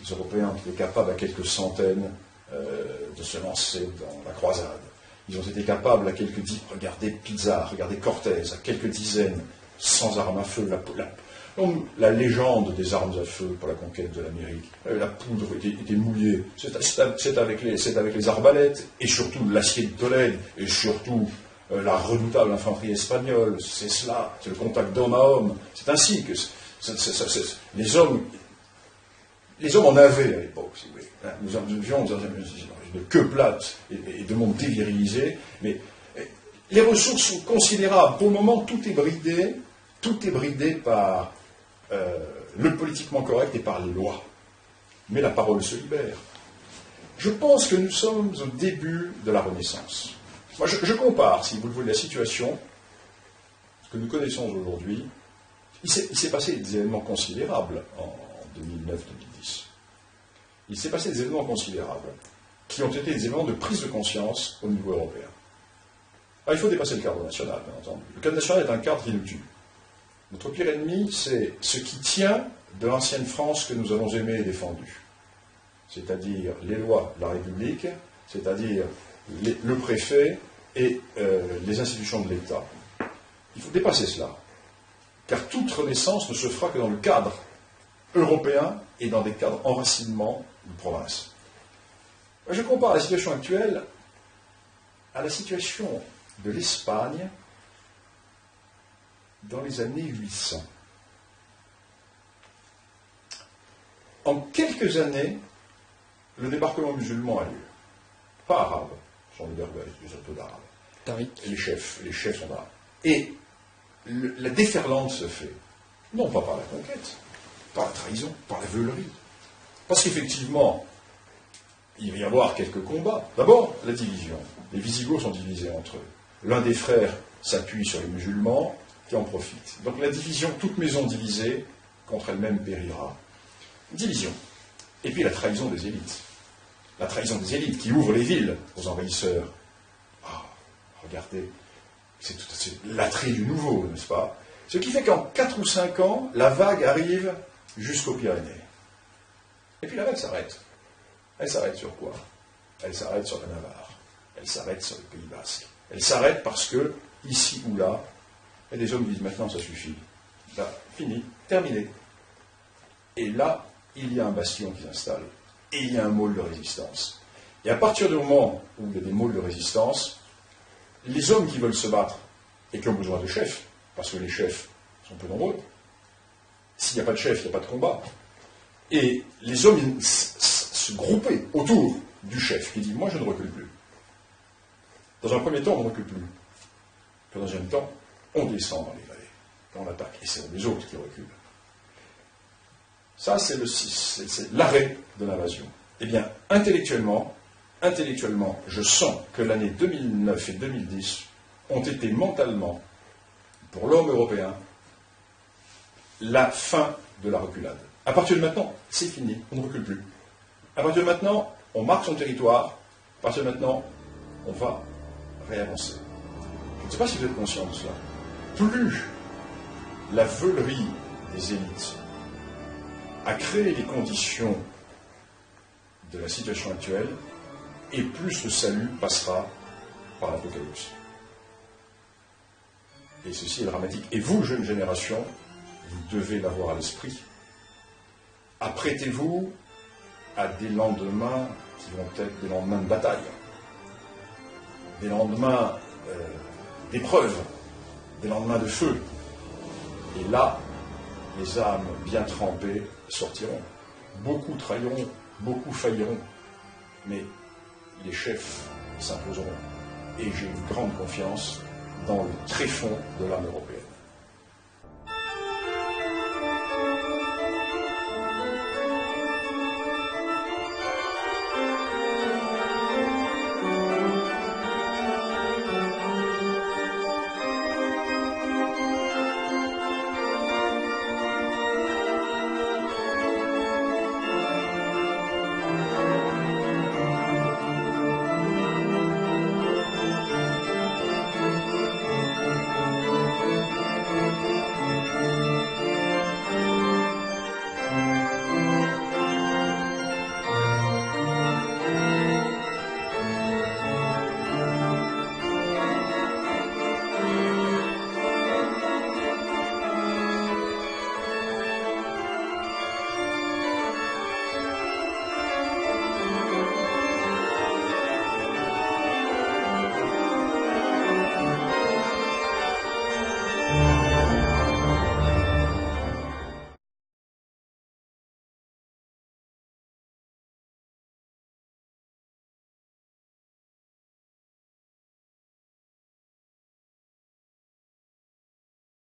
Les Européens ont été capables, à quelques centaines, de se lancer dans la croisade. Ils ont été capables, à quelques dizaines, regardez Pizarre, regardez Cortés, à quelques dizaines, sans armes à feu. La légende des armes à feu pour la conquête de l'Amérique, la poudre était mouillée. C'est avec les arbalètes, et surtout l'acier de Tolède, et surtout la redoutable infanterie espagnole. C'est cela, c'est le contact d'homme à homme. C'est ainsi que les hommes en avaient à l'époque, si vous voulez. Nous vivions dans une queue plate et de monde dévirilisé, mais les ressources sont considérables. Pour le moment, tout est bridé par le politiquement correct et par les lois. Mais la parole se libère. Je pense que nous sommes au début de la Renaissance. Moi, je compare, si vous le voulez, la situation que nous connaissons aujourd'hui. Il s'est passé des événements considérables en 2009-2010. Il s'est passé des événements considérables qui ont été des événements de prise de conscience au niveau européen. Alors, il faut dépasser le cadre national, bien entendu. Le cadre national est un cadre qui nous tue. Notre pire ennemi, c'est ce qui tient de l'ancienne France que nous avons aimée et défendue. C'est-à-dire les lois de la République, c'est-à-dire le préfet et les institutions de l'État. Il faut dépasser cela. Car toute renaissance ne se fera que dans le cadre européen et dans des cadres enracinement de province. Je compare la situation actuelle à la situation de l'Espagne dans les années 800. En quelques années, le débarquement musulman a lieu. Pas arabe, ce sont les Berbères, les autres d'arabes. Tariq. Les chefs sont arabes. Et la déferlante se fait, non pas par la conquête, par la trahison, par la veulerie. Parce qu'effectivement, il va y avoir quelques combats. D'abord, la division. Les Visigoths sont divisés entre eux. L'un des frères s'appuie sur les musulmans qui en profitent. Donc la division, toute maison divisée, contre elle-même périra. Division. Et puis la trahison des élites. La trahison des élites qui ouvrent les villes aux envahisseurs. Ah, regardez, c'est l'attrait du nouveau, n'est-ce pas? Ce qui fait qu'en 4 ou 5 ans, la vague arrive jusqu'aux Pyrénées. Et puis la vague s'arrête. Elle s'arrête sur quoi? Elle s'arrête sur la Navarre. Elle s'arrête sur le Pays Basque. Elle s'arrête parce que, ici ou là, il y a des hommes qui disent maintenant ça suffit. Là, fini, terminé. Et là, il y a un bastion qui s'installe. Et il y a un môle de résistance. Et à partir du moment où il y a des môles de résistance, les hommes qui veulent se battre et qui ont besoin de chefs, parce que les chefs sont peu nombreux, s'il n'y a pas de chef, il n'y a pas de combat. Et les hommes se groupaient autour du chef qui dit « moi je ne recule plus ». Dans un premier temps, on ne recule plus. Puis dans un deuxième temps, on descend dans les vallées. Et on attaque. Et c'est les autres qui reculent. Ça, c'est l'arrêt de l'invasion. Eh bien, intellectuellement, je sens que l'année 2009 et 2010 ont été mentalement, pour l'homme européen, la fin de la reculade. À partir de maintenant, c'est fini, on ne recule plus. À partir de maintenant, on marque son territoire. À partir de maintenant, on va réavancer. Je ne sais pas si vous êtes conscient de cela. Plus la veulerie des élites a créé les conditions de la situation actuelle, et plus le salut passera par l'Apocalypse. Et ceci est dramatique. Et vous, jeune génération, vous devez l'avoir à l'esprit. Apprêtez-vous à des lendemains qui vont être des lendemains de bataille, des lendemains d'épreuves, des lendemains de feu. Et là, les âmes bien trempées sortiront. Beaucoup trahiront, beaucoup failliront, mais les chefs s'imposeront. Et j'ai une grande confiance dans le tréfonds de l'âme européenne.